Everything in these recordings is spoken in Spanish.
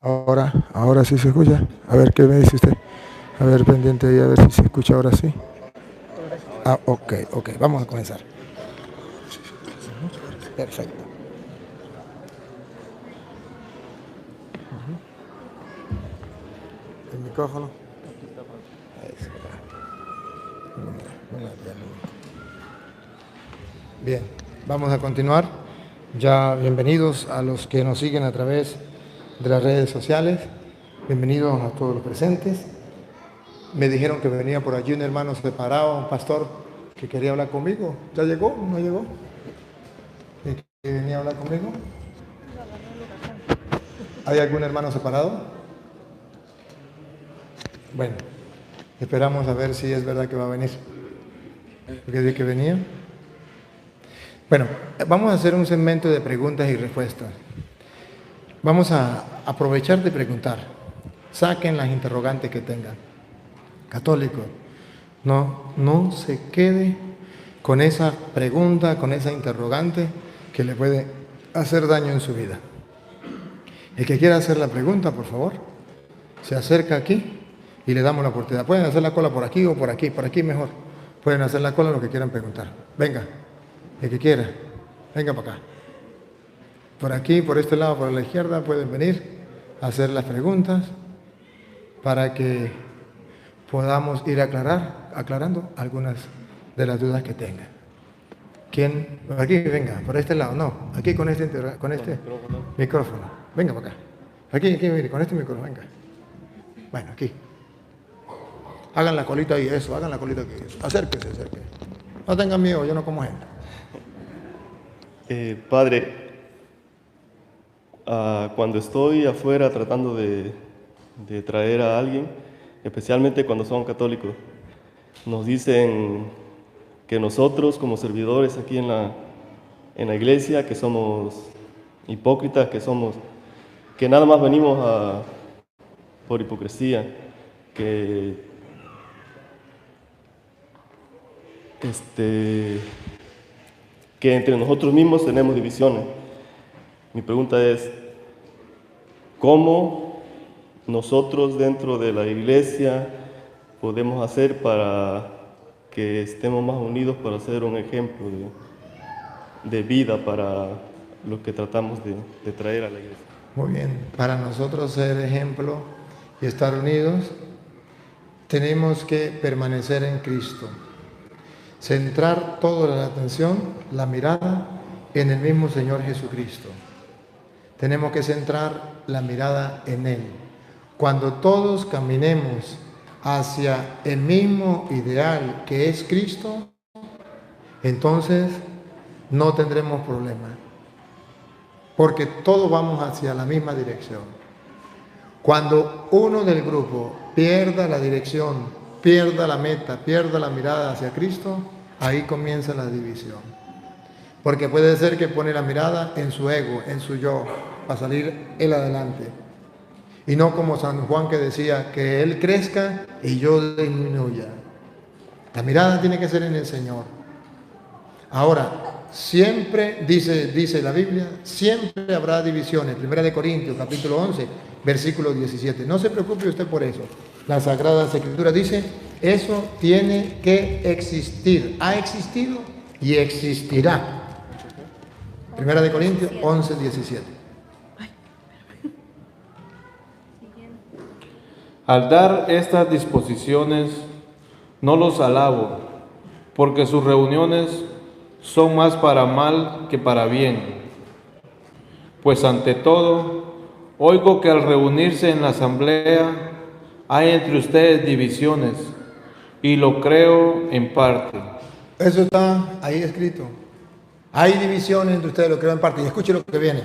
Ahora sí se escucha. A ver qué me dice usted. A ver, pendiente ahí, a ver si se escucha ahora sí. Ok, vamos a comenzar. Perfecto. El micrófono. Bien, vamos a continuar. Ya bienvenidos a los que nos siguen a través de las redes sociales. Bienvenidos a todos los presentes. Me dijeron que venía por allí un hermano separado, un pastor que quería hablar conmigo. ¿Ya llegó? ¿No llegó? ¿Que venía a hablar conmigo? ¿Hay algún hermano separado? Bueno, esperamos a ver si es verdad que va a venir. Porque de que venía. Bueno, vamos a hacer un segmento de preguntas y respuestas. Vamos a aprovechar de preguntar. Saquen las interrogantes que tengan. Católico, no se quede con esa pregunta, con esa interrogante que le puede hacer daño en su vida. El que quiera hacer la pregunta, por favor, se acerca aquí y le damos la oportunidad. Pueden hacer la cola por aquí o por aquí mejor. Pueden hacer la cola lo que quieran preguntar. Venga, el que quiera, venga para acá. Por aquí, por este lado, por la izquierda, pueden venir a hacer las preguntas para que podamos ir aclarando algunas de las dudas que tengan. ¿Quién? Por aquí, venga, por este lado, no, aquí con este micrófono. Venga para acá. Aquí, mire, con este micrófono, venga. Bueno, aquí. Hagan la colita ahí, eso, hagan la colita aquí. Acérquese. No tengan miedo, yo no como gente. Padre, cuando estoy afuera tratando de traer a alguien, especialmente cuando son católicos, nos dicen que nosotros como servidores aquí en la iglesia, que somos hipócritas, que nada más venimos por hipocresía, que entre nosotros mismos tenemos divisiones. Mi pregunta es, ¿cómo nosotros dentro de la iglesia podemos hacer para que estemos más unidos, para ser un ejemplo de vida para los que tratamos de traer a la iglesia? Muy bien, para nosotros ser ejemplo y estar unidos, tenemos que permanecer en Cristo. Centrar toda la atención, la mirada en el mismo Señor Jesucristo. Tenemos que centrar la mirada en Él. Cuando todos caminemos hacia el mismo ideal que es Cristo, entonces no tendremos problema, porque todos vamos hacia la misma dirección. Cuando uno del grupo pierda la dirección, pierda la meta, pierda la mirada hacia Cristo, ahí comienza la división. Porque puede ser que pone la mirada en su ego, en su yo, para salir él adelante. Y no como San Juan que decía, que él crezca y yo disminuya. La mirada tiene que ser en el Señor. Ahora, siempre, dice la Biblia, siempre habrá divisiones. 1 Corintios, capítulo 11, versículo 17. No se preocupe usted por eso. La Sagrada Escritura dice, eso tiene que existir. Ha existido y existirá. 1 Corintios 11, 17. Al dar estas disposiciones, no los alabo, porque sus reuniones son más para mal que para bien. Pues ante todo, oigo que al reunirse en la asamblea hay entre ustedes divisiones, y lo creo en parte. Eso está ahí escrito. Hay divisiones entre ustedes, lo creo en parte. Y escuche lo que viene.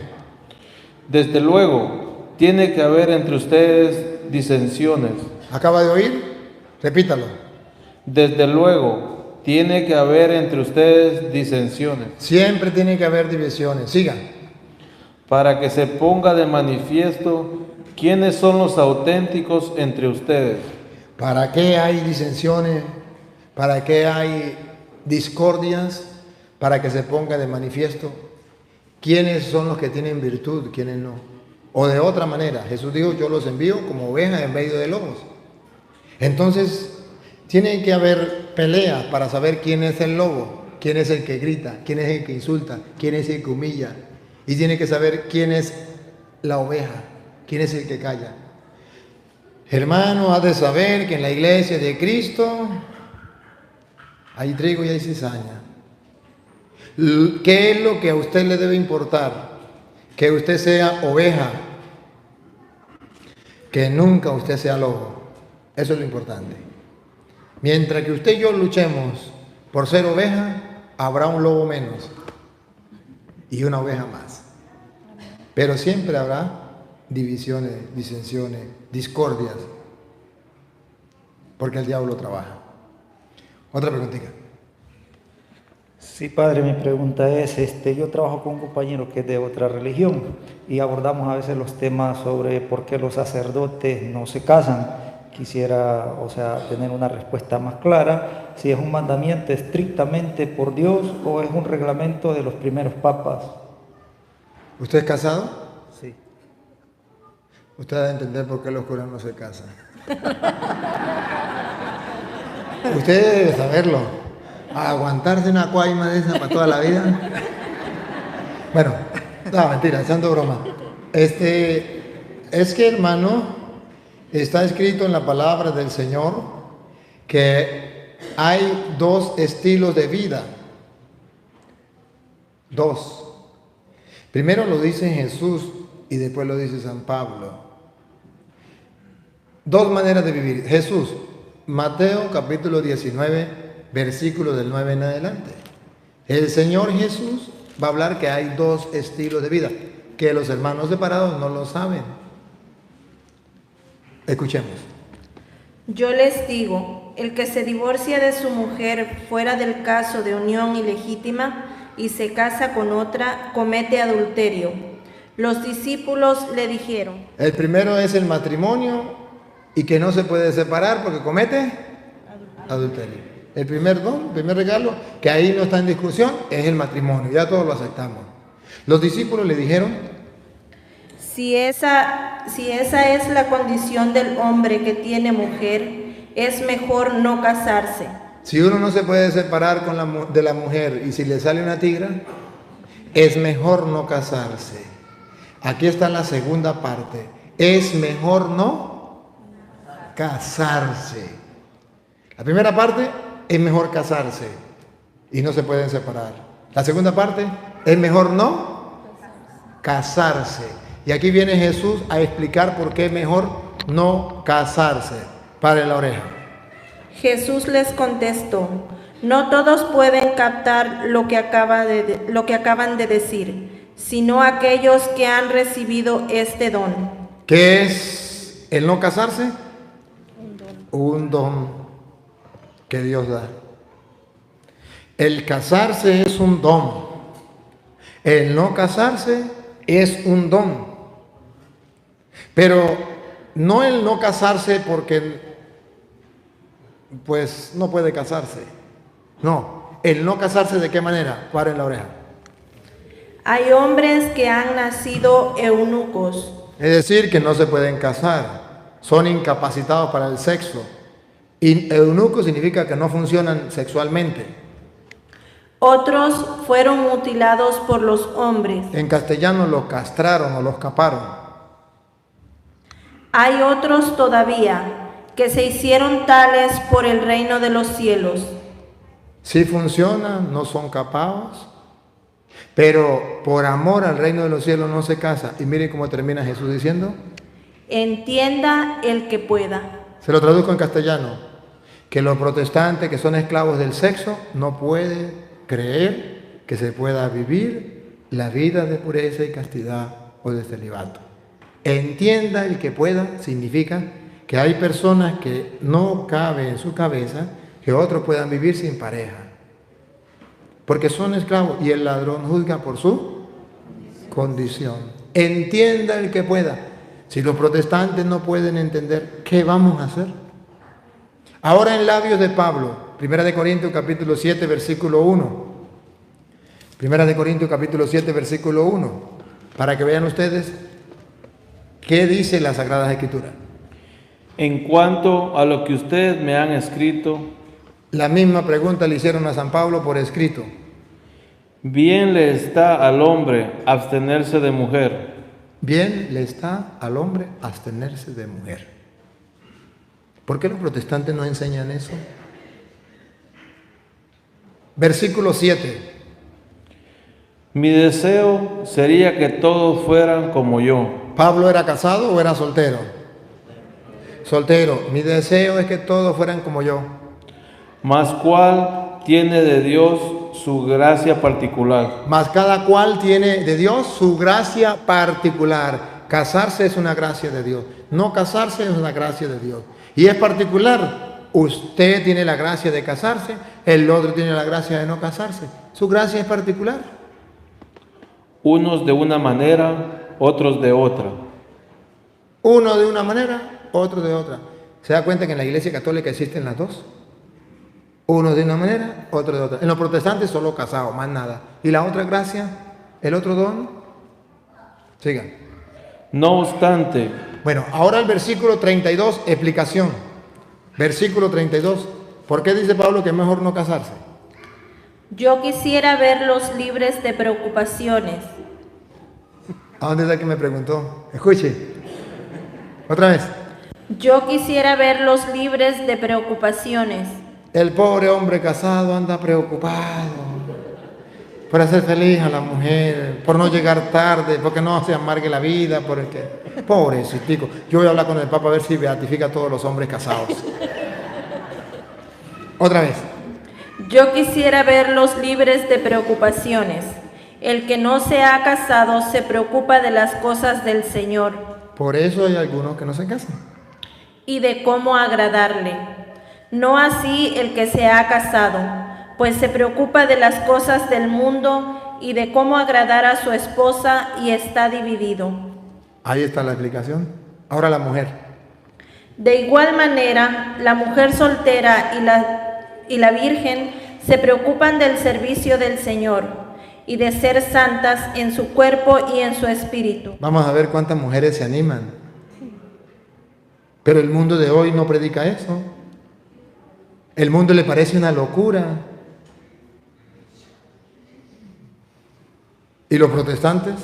Desde luego, tiene que haber entre ustedes disensiones. ¿Acaba de oír? Repítalo. Desde luego, tiene que haber entre ustedes disensiones. Siempre tiene que haber divisiones. Sigan. Para que se ponga de manifiesto quiénes son los auténticos entre ustedes. ¿Para qué hay disensiones? ¿Para qué hay discordias? Para que se ponga de manifiesto quiénes son los que tienen virtud, quiénes no. O de otra manera, Jesús dijo, yo los envío como ovejas en medio de lobos. Entonces, tiene que haber pelea para saber quién es el lobo, quién es el que grita, quién es el que insulta, quién es el que humilla. Y tiene que saber quién es la oveja, quién es el que calla. Hermano, ha de saber que en la iglesia de Cristo hay trigo y hay cizaña. ¿Qué es lo que a usted le debe importar? Que usted sea oveja, que nunca usted sea lobo. Eso es lo importante. Mientras que usted y yo luchemos por ser oveja, habrá un lobo menos y una oveja más. Pero siempre habrá divisiones, disensiones, discordias, porque el diablo trabaja. Otra preguntita. Sí, padre, mi pregunta es, yo trabajo con un compañero que es de otra religión y abordamos a veces los temas sobre por qué los sacerdotes no se casan. Quisiera, tener una respuesta más clara, si es un mandamiento estrictamente por Dios o es un reglamento de los primeros papas. ¿Usted es casado? Sí. Usted debe entender por qué los curas no se casan. Usted debe saberlo. Aguantarse una cuaima de esa para toda la vida. Bueno, no, mentira, echando broma. Es que, hermano, está escrito en la palabra del Señor que hay dos estilos de vida. Dos. Primero lo dice Jesús y después lo dice San Pablo. Dos maneras de vivir. Jesús, Mateo capítulo 19, versículo del 9 en adelante. El Señor Jesús va a hablar que hay dos estilos de vida, que los hermanos separados no lo saben. Escuchemos. Yo les digo, el que se divorcia de su mujer fuera del caso de unión ilegítima y se casa con otra, comete adulterio. Los discípulos le dijeron. El primero es el matrimonio y que no se puede separar porque comete adulterio. El primer don, el primer regalo, que ahí no está en discusión, es el matrimonio. Ya todos lo aceptamos. Los discípulos le dijeron. Si esa es la condición del hombre que tiene mujer, es mejor no casarse. Si uno no se puede separar de la mujer y si le sale una tigra, es mejor no casarse. Aquí está la segunda parte. Es mejor no casarse. La primera parte, es mejor casarse y no se pueden separar. La segunda parte, es mejor no casarse. Y aquí viene Jesús a explicar por qué es mejor no casarse. Pare la oreja. Jesús les contestó, no todos pueden captar lo que acaban de decir, sino aquellos que han recibido este don. ¿Qué es el no casarse? Un don que Dios da. El casarse es un don. El no casarse es un don. Pero no el no casarse porque pues no puede casarse. No, el no casarse ¿de qué manera? Paren la oreja. Hay hombres que han nacido eunucos. Es decir, que no se pueden casar. Son incapacitados para el sexo. Y eunuco significa que no funcionan sexualmente. Otros fueron mutilados por los hombres. En castellano los castraron o los caparon. Hay otros todavía que se hicieron tales por el reino de los cielos. Sí funcionan, no son capados, pero por amor al reino de los cielos no se casa. Y miren cómo termina Jesús diciendo. Entienda el que pueda. Se lo traduzco en castellano. Que los protestantes que son esclavos del sexo no pueden creer que se pueda vivir la vida de pureza y castidad o de celibato. Entienda el que pueda significa que hay personas que no cabe en su cabeza que otros puedan vivir sin pareja. Porque son esclavos y el ladrón juzga por su condición. Entienda el que pueda. Si los protestantes no pueden entender, ¿qué vamos a hacer? Ahora en labios de Pablo, 1 Corintios capítulo 7, versículo 1. 1 Corintios capítulo 7, versículo 1. Para que vean ustedes ¿Qué dice la Sagrada Escritura? En cuanto a lo que ustedes me han escrito, La misma pregunta le hicieron a San Pablo por escrito. bien le está al hombre abstenerse de mujer. Bien le está al hombre abstenerse de mujer. ¿Por qué los protestantes no enseñan eso? Versículo 7. Mi deseo sería que todos fueran como yo. ¿Pablo era casado o era soltero? Soltero. Mi deseo es que todos fueran como yo. Mas cuál tiene de Dios su gracia particular. Mas cada cual tiene de Dios su gracia particular. Casarse es una gracia de Dios. No casarse es una gracia de Dios. Y es particular. Usted tiene la gracia de casarse, el otro tiene la gracia de no casarse. Su gracia es particular. Unos de una manera, otros de otra. Uno de una manera, otro de otra. ¿Se da cuenta que en la Iglesia Católica existen las dos? Uno de una manera, otro de otra. En los protestantes solo casados, más nada. ¿Y la otra gracia? ¿El otro don? Sigan. No obstante, Bueno, ahora el versículo 32, explicación. Versículo 32. ¿Por qué dice Pablo que es mejor no casarse? Yo quisiera verlos libres de preocupaciones. ¿A dónde está que me preguntó? Escuche. Otra vez. Yo quisiera verlos libres de preocupaciones. El pobre hombre casado anda preocupado por hacer feliz a la mujer, por no llegar tarde, porque no se amargue la vida, porque... Pobrecito. Yo voy a hablar con el Papa a ver si beatifica a todos los hombres casados. Otra vez. Yo quisiera verlos libres de preocupaciones. El que no se ha casado se preocupa de las cosas del Señor Por eso hay algunos que no se casan. y de cómo agradarle. No así el que se ha casado, pues se preocupa de las cosas del mundo y de cómo agradar a su esposa y está dividido. Ahí está la explicación. Ahora la mujer. De igual manera, la mujer soltera y la virgen se preocupan del servicio del Señor y de ser santas en su cuerpo y en su espíritu. Vamos a ver cuántas mujeres se animan. Pero el mundo de hoy no predica eso. El mundo le parece una locura. Y los protestantes,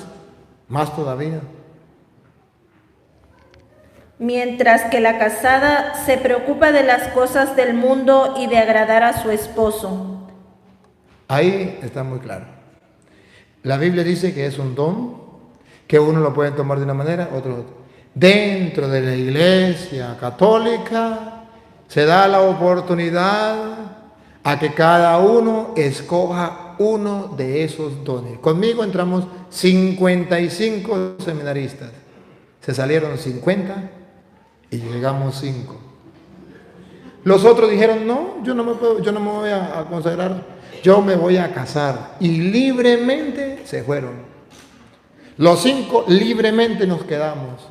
más todavía. Mientras que la casada se preocupa de las cosas del mundo y de agradar a su esposo. Ahí está muy claro. La Biblia dice que es un don, que uno lo puede tomar de una manera, otro de otra. Dentro de la Iglesia Católica se da la oportunidad a que cada uno escoja uno de esos dones. Conmigo entramos 55 seminaristas. Se salieron 50 y llegamos 5. Los otros dijeron, no, yo no me voy a consagrar, yo me voy a casar. Y libremente se fueron. Los 5 libremente nos quedamos.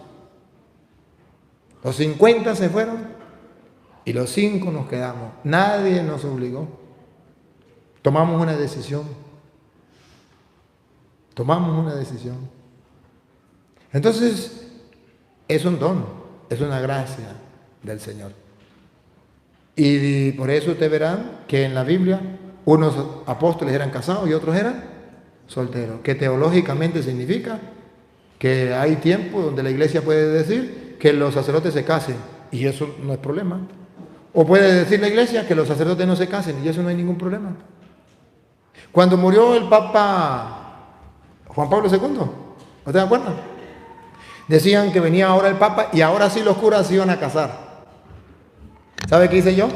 Los 50 se fueron y los 5 nos quedamos. Nadie nos obligó. Tomamos una decisión. Tomamos una decisión. Entonces, es un don, es una gracia del Señor. Y por eso usted verá que en la Biblia unos apóstoles eran casados y otros eran solteros, que teológicamente significa que hay tiempo donde la iglesia puede decir que los sacerdotes se casen y eso no es problema. O puede decir la iglesia que los sacerdotes no se casen y eso no hay ningún problema. Cuando murió el Papa Juan Pablo II, ¿no te acuerdas? Decían que venía ahora el Papa y ahora sí los curas se iban a casar. ¿Sabe qué hice yo?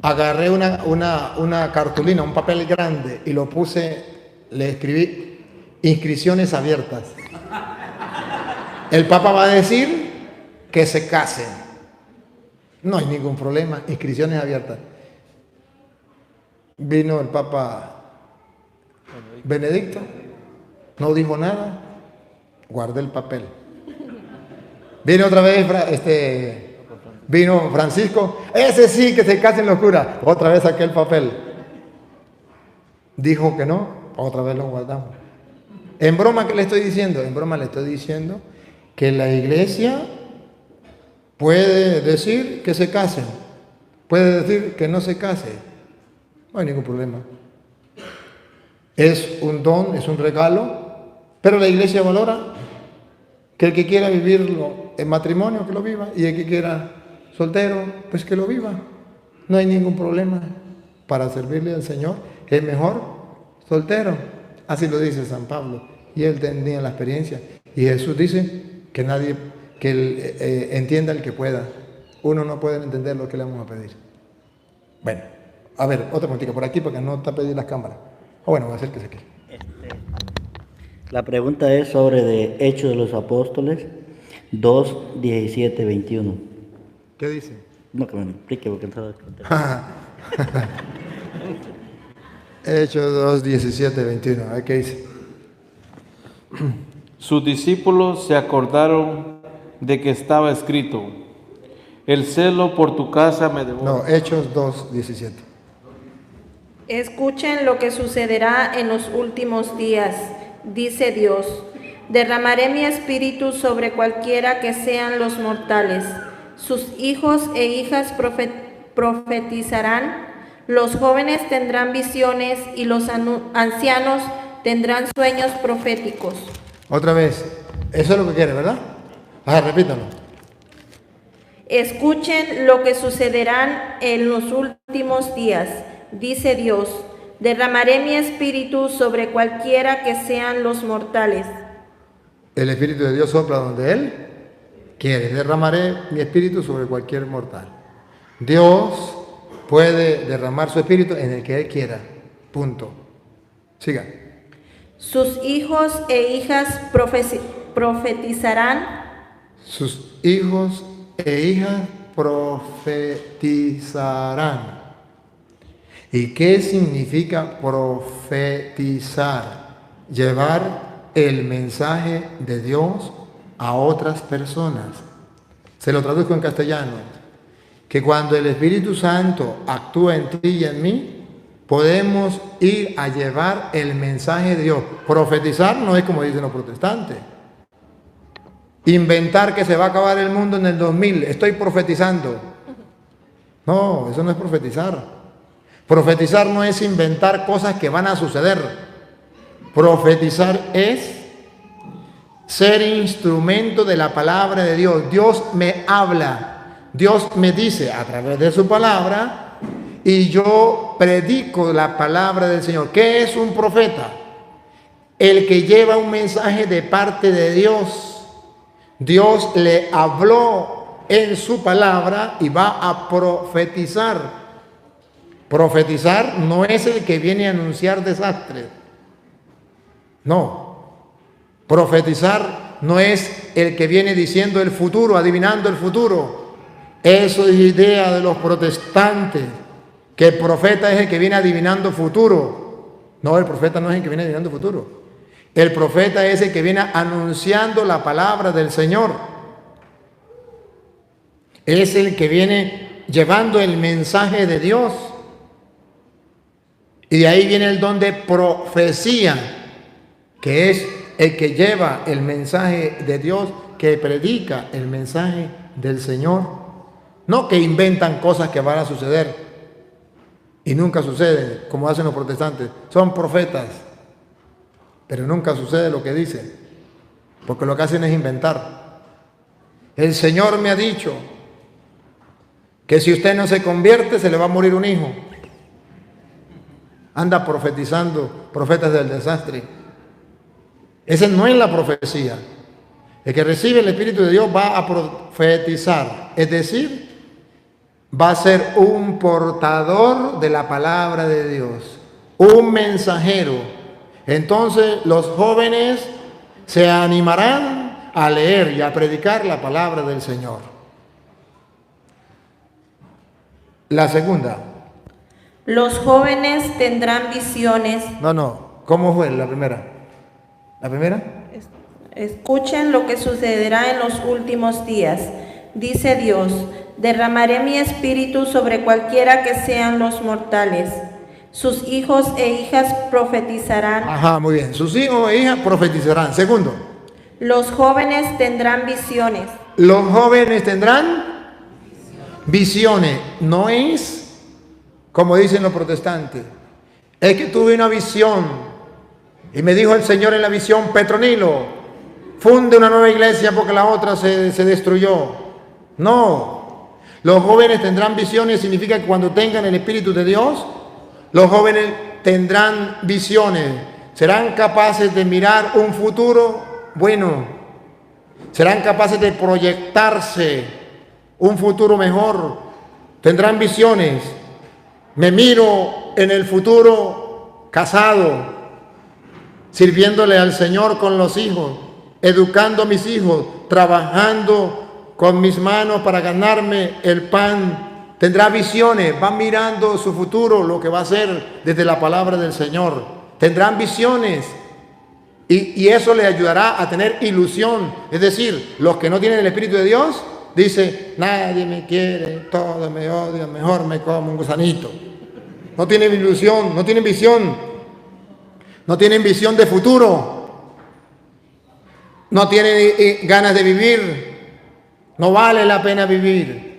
Agarré una cartulina, un papel grande y lo puse, le escribí inscripciones abiertas. El Papa va a decir que se casen. No hay ningún problema, inscripciones abiertas. Vino el Papa Benedicto, no dijo nada, guardé el papel. Vino otra vez vino Francisco, ese sí que se casen los curas, otra vez saqué el papel. Dijo que no, otra vez lo guardamos. En broma, ¿qué le estoy diciendo? En broma le estoy diciendo que la iglesia puede decir que se casen, puede decir que no se case, no hay ningún problema. Es un don, es un regalo, pero la iglesia valora que el que quiera vivirlo en matrimonio, que lo viva, y el que quiera soltero, pues que lo viva. No hay ningún problema. Para servirle al Señor es mejor soltero. Así lo dice San Pablo. Y él tenía la experiencia. Y Jesús dice que nadie, que él, entienda el que pueda. Uno no puede entender lo que le vamos a pedir. Bueno, a ver, otra preguntita por aquí, porque no está pedido las cámaras. Bueno, voy a hacer que se quede. La pregunta es sobre de Hechos de los Apóstoles 2, 17, 21. ¿Qué dice? No, que me explique porque entraba. Hechos 2, 17, 21. A ver qué dice. Sus discípulos se acordaron de que estaba escrito: el celo por tu casa me devora. No, Hechos 2, 17. Escuchen lo que sucederá en los últimos días, dice Dios. Derramaré mi espíritu sobre cualquiera que sean los mortales. Sus hijos e hijas profetizarán, los jóvenes tendrán visiones y los ancianos tendrán sueños proféticos. Otra vez, eso es lo que quiere, ¿verdad? Repítalo. Escuchen lo que sucederán en los últimos días, dice Dios. Derramaré mi espíritu sobre cualquiera que sean los mortales. El Espíritu de Dios sopla donde Él quiere. Derramaré mi espíritu sobre cualquier mortal. Dios puede derramar su espíritu en el que Él quiera. Punto. Siga. Sus hijos e hijas profetizarán. Sus hijos e hijas profetizarán. ¿Y qué significa profetizar? Llevar el mensaje de Dios a otras personas. Se lo traduzco en castellano. Que cuando el Espíritu Santo actúa en ti y en mí, podemos ir a llevar el mensaje de Dios. Profetizar no es como dicen los protestantes. Inventar que se va a acabar el mundo en el 2000. Estoy profetizando. No, eso no es profetizar. Profetizar no es inventar cosas que van a suceder. Profetizar es ser instrumento de la palabra de Dios. Dios me habla, Dios me dice a través de su palabra y yo predico la palabra del Señor. ¿Qué es un profeta? El que lleva un mensaje de parte de Dios. Dios le habló en su palabra y va a profetizar. Profetizar no es el que viene a anunciar desastres. No. Profetizar no es el que viene diciendo el futuro, adivinando el futuro. Eso es idea de los protestantes, que el profeta es el que viene adivinando futuro. No, el profeta no es el que viene adivinando futuro. El profeta es el que viene anunciando la palabra del Señor. Es el que viene llevando el mensaje de Dios. Y de ahí viene el don de profecía, que es el que lleva el mensaje de Dios, que predica el mensaje del Señor. No que inventan cosas que van a suceder y nunca suceden, como hacen los protestantes. Son profetas, pero nunca sucede lo que dicen, porque lo que hacen es inventar. El Señor me ha dicho que si usted no se convierte, se le va a morir un hijo. Anda profetizando, profetas del desastre. Esa no es la profecía. El que recibe el Espíritu de Dios va a profetizar, es decir, va a ser un portador de la palabra de Dios, un mensajero. Entonces los jóvenes se animarán a leer y a predicar la palabra del Señor. La segunda. Los jóvenes tendrán visiones. No, ¿cómo fue la primera? ¿La primera? Escuchen lo que sucederá en los últimos días, dice Dios. Derramaré mi espíritu sobre cualquiera que sean los mortales. Sus hijos e hijas profetizarán. Ajá, muy bien. Sus hijos e hijas profetizarán. Segundo. Los jóvenes tendrán visiones. Los jóvenes tendrán visiones. No es como dicen los protestantes. Es que tuve una visión y me dijo el Señor en la visión: Petronilo, funde una nueva iglesia porque la otra se destruyó. No. Los jóvenes tendrán visiones significa que cuando tengan el Espíritu de Dios, los jóvenes tendrán visiones. Serán capaces de mirar un futuro bueno. Serán capaces de proyectarse un futuro mejor. Tendrán visiones. Me miro en el futuro casado, sirviéndole al Señor con los hijos, educando a mis hijos, trabajando con mis manos para ganarme el pan. Tendrá visiones, va mirando su futuro, lo que va a hacer desde la palabra del Señor. Tendrán visiones y eso le ayudará a tener ilusión. Es decir, los que no tienen el Espíritu de Dios, dice: nadie me quiere, todos me odian, mejor me como un gusanito. No tienen ilusión, no tienen visión. No tienen visión de futuro. No tienen ganas de vivir. No vale la pena vivir.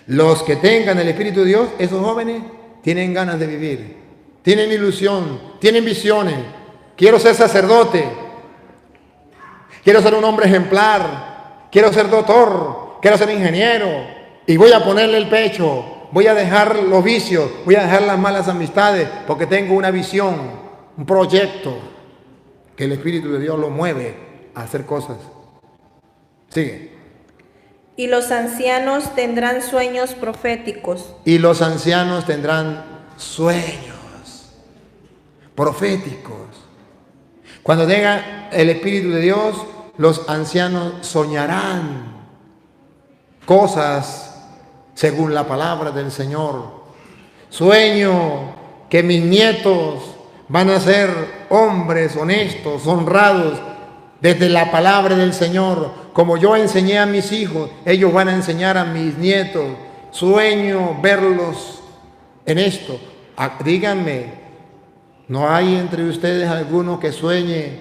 Los que tengan el Espíritu de Dios, esos jóvenes, tienen ganas de vivir. Tienen ilusión, tienen visiones. Quiero ser sacerdote. Quiero ser un hombre ejemplar. Quiero ser doctor. Quiero ser ingeniero. Y voy a ponerle el pecho. Voy a dejar los vicios. Voy a dejar las malas amistades porque tengo una visión, un proyecto que el Espíritu de Dios lo mueve a hacer cosas. Sigue. Y los ancianos tendrán sueños proféticos. Y los ancianos tendrán sueños proféticos. Cuando tenga el Espíritu de Dios, los ancianos soñarán cosas según la palabra del Señor. Sueño que mis nietos van a ser hombres honestos, honrados, desde la palabra del Señor. Como yo enseñé a mis hijos, ellos van a enseñar a mis nietos. Sueño verlos en esto. Díganme, ¿no hay entre ustedes alguno que sueñe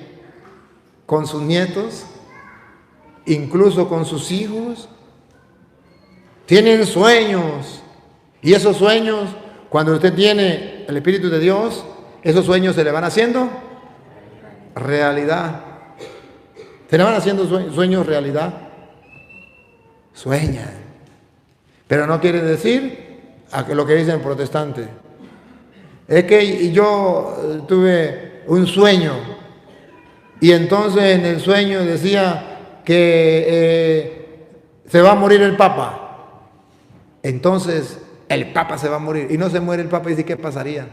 con sus nietos? Incluso con sus hijos. Tienen sueños. Y esos sueños, cuando usted tiene el Espíritu de Dios, esos sueños se le van haciendo realidad. Se le van haciendo sueños realidad. Sueñan. Pero no quiere decir lo que dicen protestantes. Es que yo tuve un sueño y entonces en el sueño decía que se va a morir el Papa. Entonces el Papa se va a morir y no se muere el Papa, y dice: ¿qué pasaría?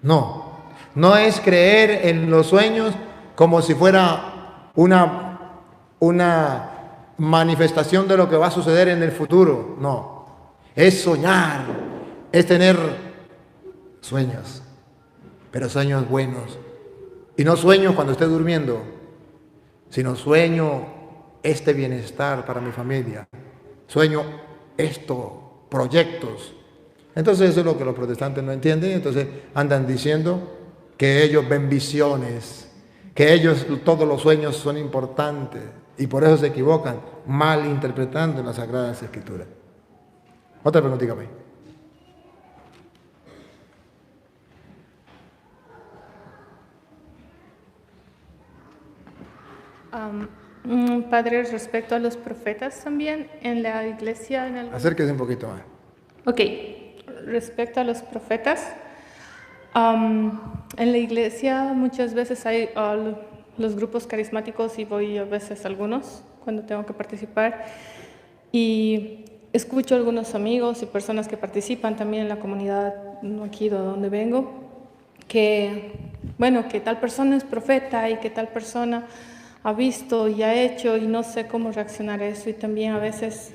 No es creer en los sueños como si fuera una manifestación de lo que va a suceder en el futuro. No, es soñar, es tener sueños, pero sueños buenos. Y no sueños cuando esté durmiendo, sino sueño este bienestar para mi familia. Sueño esto, proyectos. Entonces eso es lo que los protestantes no entienden. Entonces andan diciendo que ellos ven visiones, que ellos todos los sueños son importantes y por eso se equivocan, mal interpretando las Sagradas Escrituras. Otra preguntita, ¿me? Padre, respecto a los profetas también en la iglesia. Acérquese un poquito más. Ok, respecto a los profetas, en la iglesia muchas veces hay los grupos carismáticos y voy a veces a algunos cuando tengo que participar y escucho a algunos amigos y personas que participan también en la comunidad aquí de donde vengo, que bueno, que tal persona es profeta y que tal persona ha visto y ha hecho y no sé cómo reaccionar a eso. Y también a veces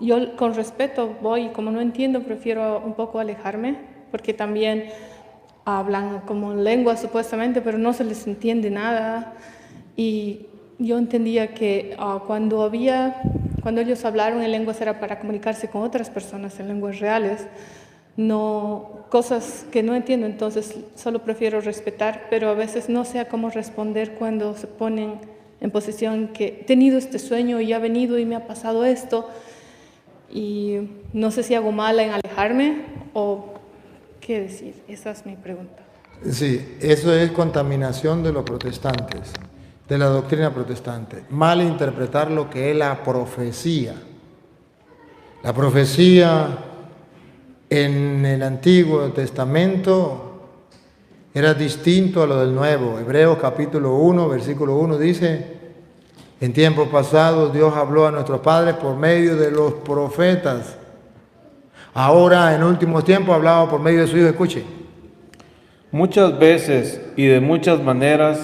yo con respeto voy y como no entiendo prefiero un poco alejarme porque también hablan como lengua supuestamente pero no se les entiende nada y yo entendía que cuando ellos hablaron en lenguas era para comunicarse con otras personas en lenguas reales, no, cosas que no entiendo, entonces solo prefiero respetar, pero a veces no sé cómo responder cuando se ponen en posición que he tenido este sueño y ha venido y me ha pasado esto, y no sé si hago mal en alejarme o qué decir. Esa es mi pregunta. Sí, eso es contaminación de los protestantes, de la doctrina protestante. Mal interpretar lo que es la profecía. La profecía en el Antiguo Testamento era distinto a lo del Nuevo. Hebreos capítulo 1, versículo 1 dice: en tiempos pasados Dios habló a nuestros padres por medio de los profetas. Ahora, en últimos tiempos, ha hablado por medio de su Hijo. Escuche. Muchas veces y de muchas maneras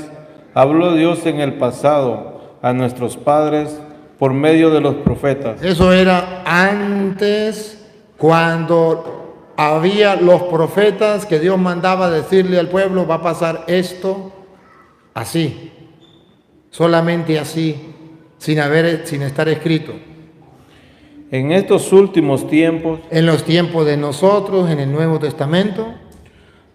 habló Dios en el pasado a nuestros padres por medio de los profetas. Eso era antes, cuando había los profetas que Dios mandaba decirle al pueblo: va a pasar esto así, solamente así, sin estar escrito. En estos últimos tiempos En los tiempos de nosotros, en el Nuevo Testamento,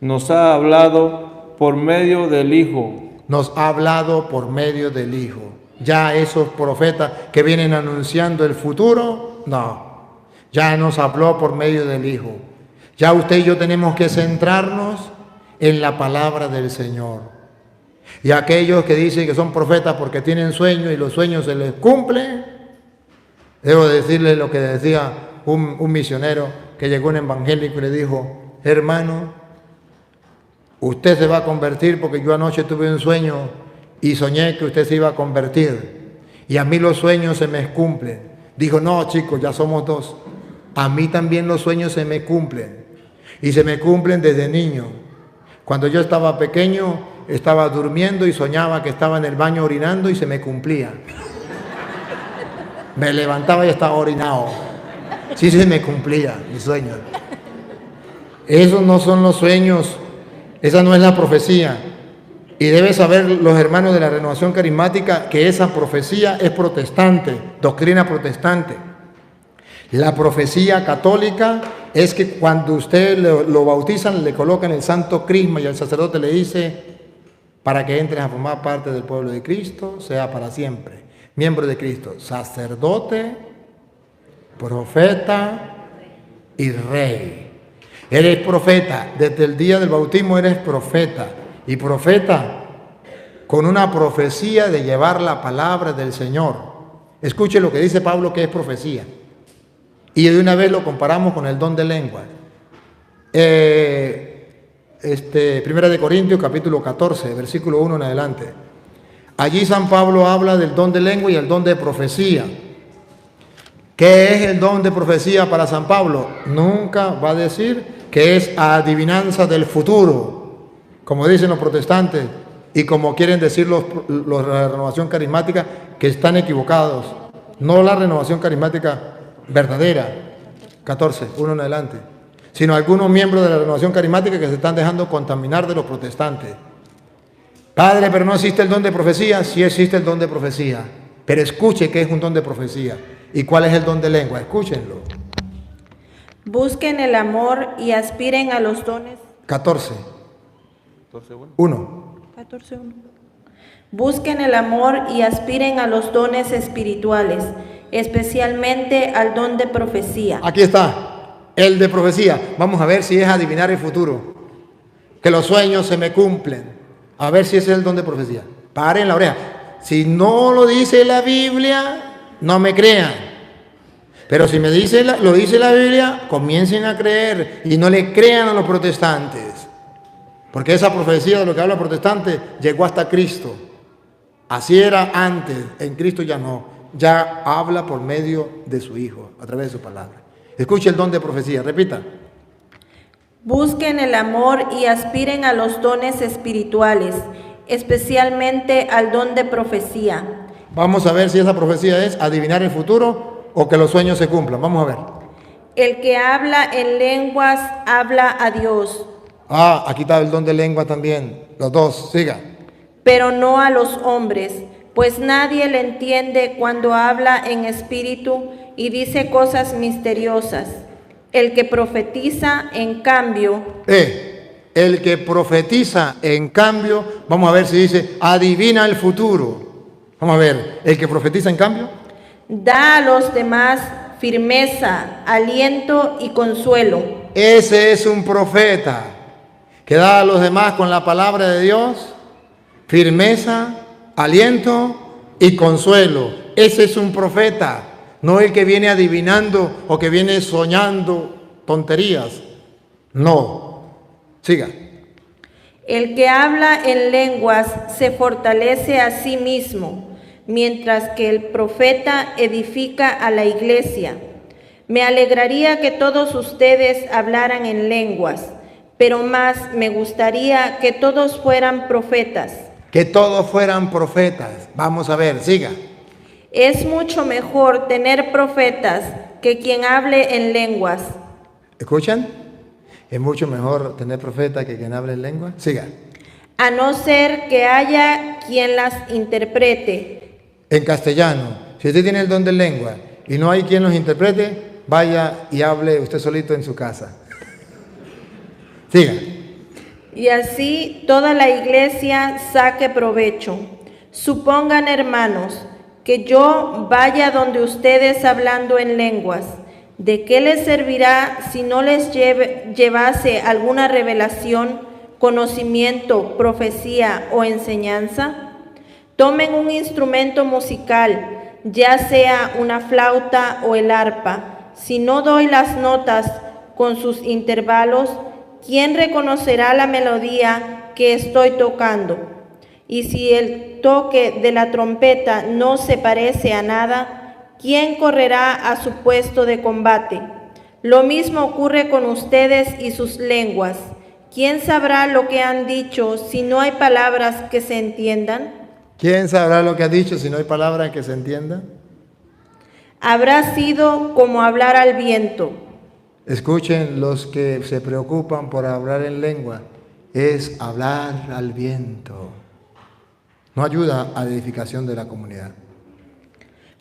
nos ha hablado por medio del Hijo. nos ha hablado por medio del Hijo. Ya esos profetas que vienen anunciando el futuro, no. Ya nos habló por medio del Hijo. Ya usted y yo tenemos que centrarnos en la palabra del Señor. Y aquellos que dicen que son profetas porque tienen sueños y los sueños se les cumplen, debo decirle lo que decía un misionero que llegó un evangélico y le dijo: hermano, usted se va a convertir porque yo anoche tuve un sueño y soñé que usted se iba a convertir. Y a mí los sueños se me cumplen. Dijo: no, chicos, ya somos dos. A mí también los sueños se me cumplen. Y se me cumplen desde niño. Cuando yo estaba pequeño, estaba durmiendo y soñaba que estaba en el baño orinando y se me cumplía. Me levantaba y estaba orinado. Sí se me cumplía mi sueño. Esos no son los sueños. Esa no es la profecía. Y deben saber los hermanos de la Renovación Carismática que esa profecía es protestante, doctrina protestante. La profecía católica es que cuando usted lo bautizan, le colocan el santo crisma y el sacerdote le dice: para que entres a formar parte del pueblo de Cristo, sea para siempre miembro de Cristo, sacerdote, profeta y rey. Eres profeta, desde el día del bautismo eres profeta, y profeta con una profecía de llevar la palabra del Señor. Escuche lo que dice Pablo que es profecía, y de una vez lo comparamos con el don de lengua. Primera de Corintios capítulo 14, versículo 1 en adelante. Allí San Pablo habla del don de lengua y el don de profecía. ¿Qué es el don de profecía para San Pablo? Nunca va a decir que es adivinanza del futuro, como dicen los protestantes y como quieren decir los de la Renovación Carismática, que están equivocados. No la Renovación Carismática verdadera, 14, 1 en adelante, sino algunos miembros de la Renovación Carismática que se están dejando contaminar de los protestantes. Padre, pero no existe el don de profecía. Sí existe el don de profecía, pero escuche qué es un don de profecía y cuál es el don de lengua. Escúchenlo. Busquen el amor y aspiren a los dones. 14. 1. 14:1. Busquen el amor y aspiren a los dones espirituales, especialmente al don de profecía. Aquí está, el de profecía. Vamos a ver si es adivinar el futuro. Que los sueños se me cumplen. A ver si ese es el don de profecía. Paren la oreja. Si no lo dice la Biblia, no me crean. Pero si lo dice la Biblia, comiencen a creer y no le crean a los protestantes. Porque esa profecía de lo que habla el protestante llegó hasta Cristo. Así era antes, en Cristo ya no. Ya habla por medio de su Hijo, a través de su palabra. Escuche el don de profecía, repita. Busquen el amor y aspiren a los dones espirituales, especialmente al don de profecía. Vamos a ver si esa profecía es adivinar el futuro o que los sueños se cumplan. Vamos a ver. El que habla en lenguas habla a Dios. Aquí está el don de lengua también. Los dos, siga. Pero no a los hombres, pues nadie le entiende cuando habla en espíritu y dice cosas misteriosas. El que profetiza, en cambio, el que profetiza, en cambio, vamos a ver si dice, adivina el futuro. Vamos a ver, el que profetiza, en cambio, da a los demás firmeza, aliento y consuelo. ese es un profeta que da a los demás con la palabra de Dios firmeza, aliento y consuelo. Ese es un profeta, no el que viene adivinando o que viene soñando tonterías. No, siga. El que habla en lenguas se fortalece a sí mismo, mientras que el profeta edifica a la iglesia. Me alegraría que todos ustedes hablaran en lenguas, pero más me gustaría que todos fueran profetas. Que todos fueran profetas. Vamos a ver, siga. Es mucho mejor tener profetas que quien hable en lenguas. ¿Escuchan? Es mucho mejor tener profeta que quien hable en lengua. Siga. A no ser que haya quien las interprete. En castellano, si usted tiene el don de lengua y no hay quien los interprete, vaya y hable usted solito en su casa. Siga. Y así toda la iglesia saque provecho. Supongan, hermanos, que yo vaya donde ustedes hablando en lenguas. ¿De qué les servirá si no les llevase alguna revelación, conocimiento, profecía o enseñanza? Tomen un instrumento musical, ya sea una flauta o el arpa. Si no doy las notas con sus intervalos, ¿quién reconocerá la melodía que estoy tocando? Y si el toque de la trompeta no se parece a nada, ¿quién correrá a su puesto de combate? Lo mismo ocurre con ustedes y sus lenguas. ¿Quién sabrá lo que han dicho si no hay palabras que se entiendan? ¿Quién sabrá lo que ha dicho si no hay palabras que se entiendan? Habrá sido como hablar al viento. Escuchen, los que se preocupan por hablar en lengua, es hablar al viento. No ayuda a la edificación de la comunidad.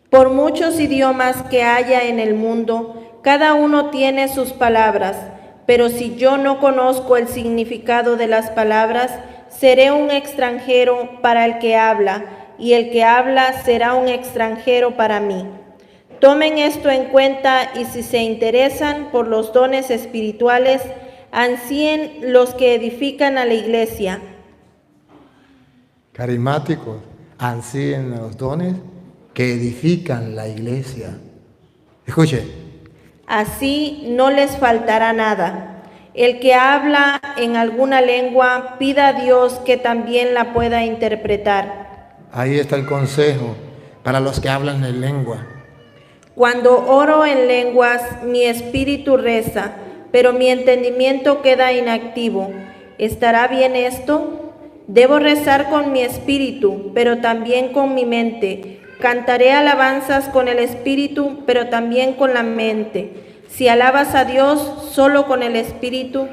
Por muchos idiomas que haya en el mundo, cada uno tiene sus palabras, pero si yo no conozco el significado de las palabras, seré un extranjero para el que habla, y el que habla será un extranjero para mí. Tomen esto en cuenta y si se interesan por los dones espirituales, ansíen los que edifican a la iglesia. Carismáticos, ansíen los dones que edifican la iglesia. Escuche. Así no les faltará nada. El que habla en alguna lengua, pida a Dios que también la pueda interpretar. Ahí está el consejo para los que hablan en lengua. Cuando oro en lenguas, mi espíritu reza, pero mi entendimiento queda inactivo. ¿Estará bien esto? Debo rezar con mi espíritu, pero también con mi mente. Cantaré alabanzas con el espíritu, pero también con la mente. Si alabas a Dios solo con el espíritu,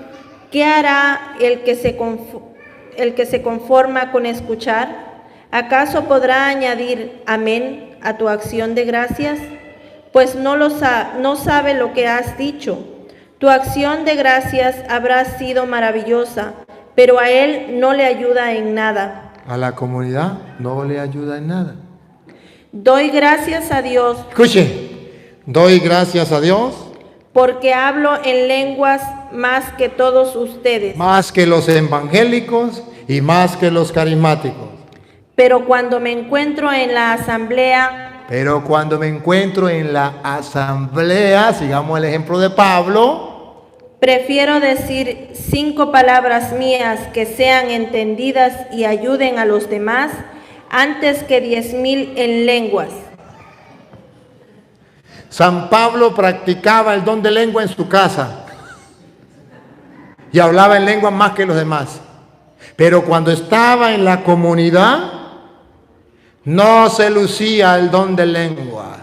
¿qué hará el que se conforma con escuchar? ¿Acaso podrá añadir amén a tu acción de gracias? Pues no sabe lo que has dicho. Tu acción de gracias habrá sido maravillosa, pero a él no le ayuda en nada. A la comunidad no le ayuda en nada. Doy gracias a Dios. Escuche, doy gracias a Dios. Porque hablo en lenguas más que todos ustedes. Más que los evangélicos y más que los carismáticos. Pero cuando me encuentro en la asamblea, sigamos el ejemplo de Pablo, prefiero decir 5 palabras mías que sean entendidas y ayuden a los demás, antes que 10,000 en lenguas. San Pablo practicaba el don de lengua en su casa y hablaba en lengua más que los demás. Pero cuando estaba en la comunidad, no se lucía el don de lengua.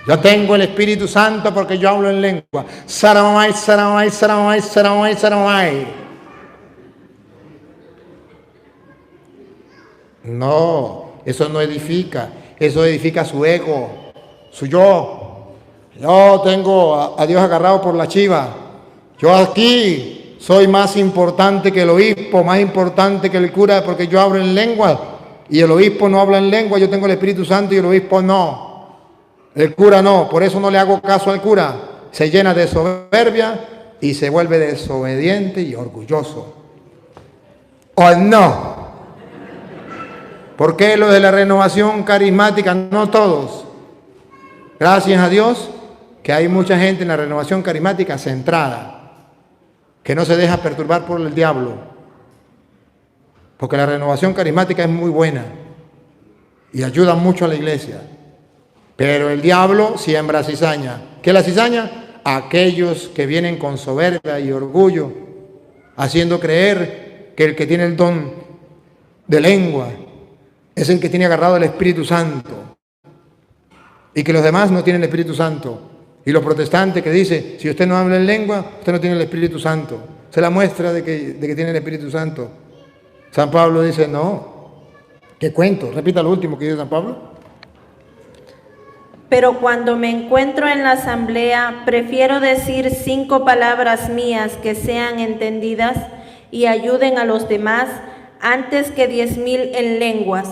Yo tengo el Espíritu Santo porque yo hablo en lengua. Saramay, saramay, saramay, saramay, saramay. No, eso no edifica. Eso edifica su ego, su yo. Yo tengo a Dios agarrado por la chiva. Yo aquí soy más importante que el obispo, más importante que el cura, porque yo hablo en lengua y el obispo no habla en lengua. Yo tengo el Espíritu Santo y el obispo no. El cura no. Por eso no le hago caso al cura. Se llena de soberbia y se vuelve desobediente y orgulloso. ¿O no? ¿Por qué los de la renovación carismática? No todos. Gracias a Dios que hay mucha gente en la renovación carismática centrada, que no se deja perturbar por el diablo, porque la renovación carismática es muy buena y ayuda mucho a la iglesia, pero el diablo siembra cizaña. ¿Qué es la cizaña? Aquellos que vienen con soberbia y orgullo, haciendo creer que el que tiene el don de lengua es el que tiene agarrado el Espíritu Santo y que los demás no tienen el Espíritu Santo. Y los protestantes que dicen, si usted no habla en lengua, usted no tiene el Espíritu Santo. Se la muestra de que tiene el Espíritu Santo. San Pablo dice, no. ¿Qué cuento? Repita lo último que dice San Pablo. Pero cuando me encuentro en la asamblea, prefiero decir 5 palabras mías que sean entendidas y ayuden a los demás, antes que 10,000 en lenguas.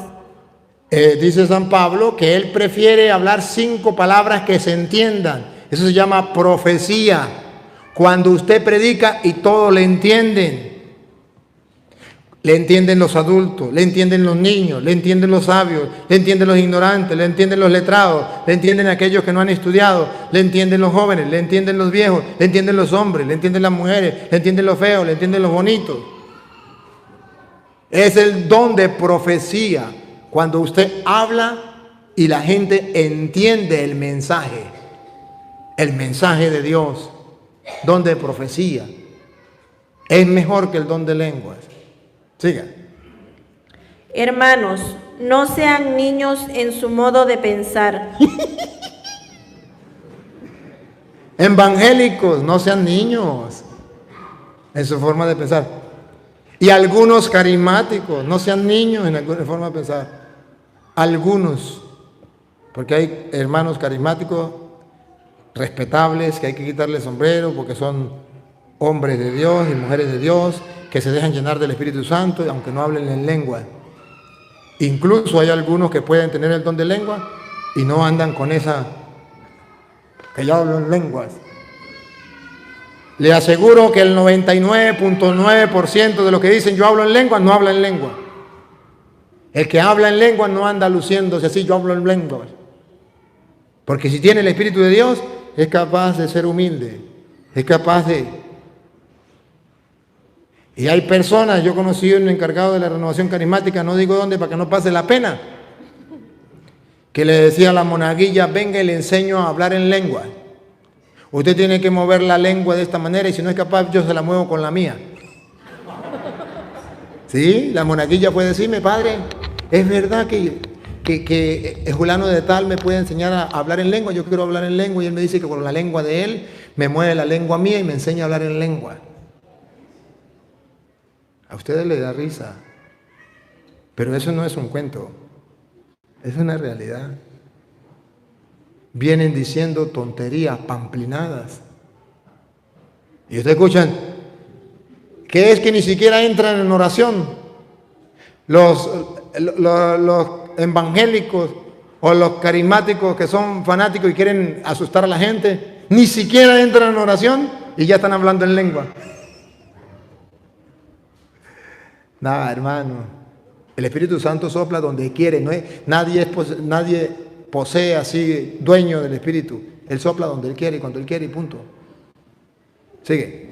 Dice San Pablo que él prefiere hablar 5 palabras que se entiendan. Eso se llama profecía. Cuando usted predica y todos le entienden. Le entienden los adultos, le entienden los niños, le entienden los sabios, le entienden los ignorantes, le entienden los letrados, le entienden aquellos que no han estudiado, le entienden los jóvenes, le entienden los viejos, le entienden los hombres, le entienden las mujeres, le entienden los feos, le entienden los bonitos. Es el don de profecía. Cuando usted habla y la gente entiende el mensaje de Dios, don de profecía, es mejor que el don de lenguas. Siga. Hermanos, no sean niños en su modo de pensar. Evangélicos, no sean niños en su forma de pensar. Y algunos carismáticos, no sean niños en alguna forma de pensar. Algunos, porque hay hermanos carismáticos respetables que hay que quitarle el sombrero porque son hombres de Dios y mujeres de Dios que se dejan llenar del Espíritu Santo aunque no hablen en lengua. Incluso hay algunos que pueden tener el don de lengua y no andan con esa que yo hablo en lenguas. Le aseguro que el 99.9% de los que dicen yo hablo en lengua no habla en lengua. El que habla en lengua no anda luciéndose así, yo hablo en lengua. Porque si tiene el Espíritu de Dios, es capaz de ser humilde, es capaz de... Y hay personas, yo conocí a un encargado de la renovación carismática, no digo dónde para que no pase la pena, que le decía a la monaguilla, venga y le enseño a hablar en lengua. Usted tiene que mover la lengua de esta manera y si no es capaz, yo se la muevo con la mía. ¿Sí? La monaguilla puede decirme, padre, es verdad que el fulano de tal me puede enseñar a hablar en lengua, yo quiero hablar en lengua y él me dice que con la lengua de él me mueve la lengua mía y me enseña a hablar en lengua. A ustedes les da risa, pero eso no es un cuento, es una realidad. Vienen diciendo tonterías pamplinadas y ustedes escuchan que es que ni siquiera entran en oración. Los evangélicos o los carismáticos que son fanáticos y quieren asustar a la gente, ni siquiera entran en oración y ya están hablando en lengua. Nada, hermano. El Espíritu Santo sopla donde quiere, nadie posee así, dueño del Espíritu. Él sopla donde Él quiere y cuando Él quiere y punto. Sigue.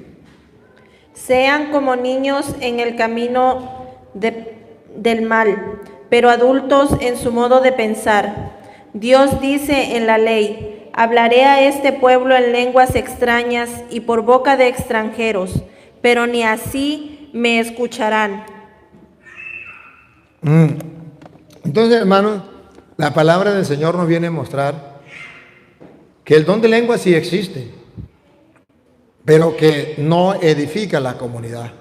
Sean como niños en el camino del mal, pero adultos en su modo de pensar. Dios dice en la ley, hablaré a este pueblo en lenguas extrañas y por boca de extranjeros, pero ni así me escucharán. Entonces, hermanos, la palabra del Señor nos viene a mostrar que el don de lengua sí existe, pero que no edifica la comunidad.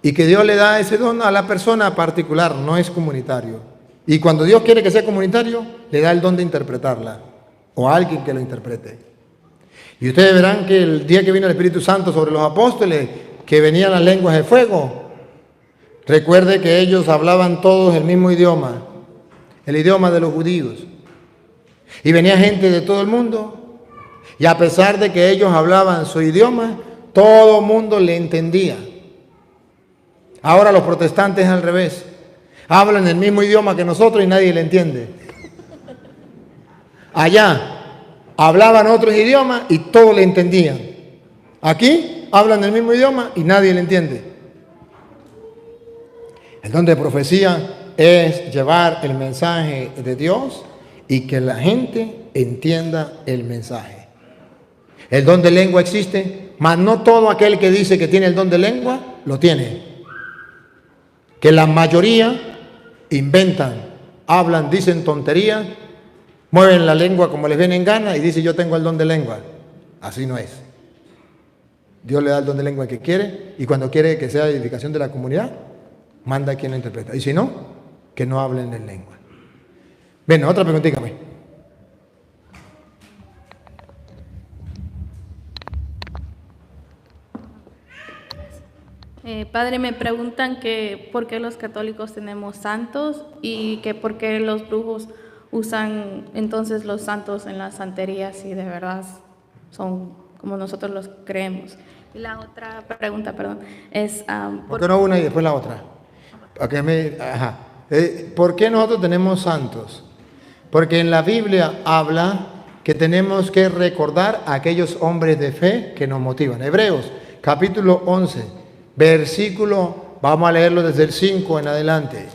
Y que Dios le da ese don a la persona particular, no es comunitario. Y cuando Dios quiere que sea comunitario, le da el don de interpretarla o alguien que lo interprete. Y ustedes verán que el día que vino el Espíritu Santo sobre los apóstoles, que venían las lenguas de fuego, recuerde que ellos hablaban todos el mismo idioma, el idioma de los judíos. Y venía gente de todo el mundo, y a pesar de que ellos hablaban su idioma, todo el mundo le entendía. Ahora los protestantes al revés, hablan el mismo idioma que nosotros y nadie le entiende. Allá hablaban otros idiomas y todos le entendían. Aquí hablan el mismo idioma y nadie le entiende. El don de profecía es llevar el mensaje de Dios y que la gente entienda el mensaje. El don de lengua existe, mas no todo aquel que dice que tiene el don de lengua lo tiene. Que la mayoría inventan, hablan, dicen tonterías, mueven la lengua como les viene en gana y dicen yo tengo el don de lengua. Así no es. Dios le da el don de lengua que quiere y cuando quiere que sea edificación de la comunidad, manda a quien lo interpreta. Y si no, que no hablen en lengua. Bien, otra preguntita. Padre, me preguntan que por qué los católicos tenemos santos y que por qué los brujos usan entonces los santos en las santerías y de verdad son como nosotros los creemos. Y la otra pregunta, perdón, es... ¿Por qué no una y después la otra? ¿Por qué nosotros tenemos santos? Porque en la Biblia habla que tenemos que recordar a aquellos hombres de fe que nos motivan. Hebreos, capítulo 11, versículo, vamos a leerlo desde el 5 en adelante.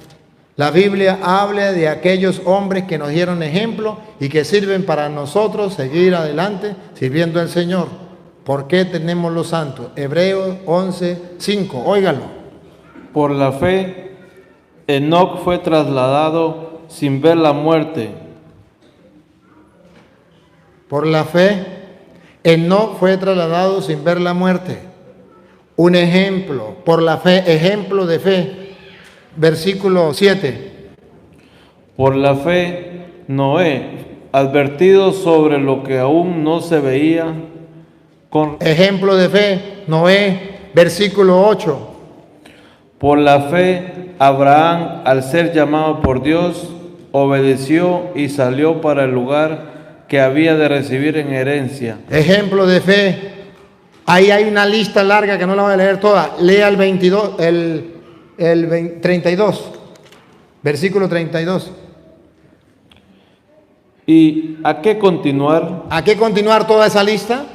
La Biblia habla de aquellos hombres que nos dieron ejemplo y que sirven para nosotros seguir adelante sirviendo al Señor. ¿Por qué tenemos los santos? Hebreos 11, 5, óigalo. Por la fe, Enoc fue trasladado sin ver la muerte. Por la fe, Enoc fue trasladado sin ver la muerte. Un ejemplo, por la fe, ejemplo de fe. Versículo 7. Por la fe, Noé, advertido sobre lo que aún no se veía, con... Ejemplo de fe, Noé, versículo 8. Por la fe, Abraham, al ser llamado por Dios, obedeció y salió para el lugar que había de recibir en herencia. Ejemplo de fe. Ahí hay una lista larga que no la voy a leer toda. Lea el 22, el 32, versículo 32. ¿Y a qué continuar? ¿A qué continuar toda esa lista?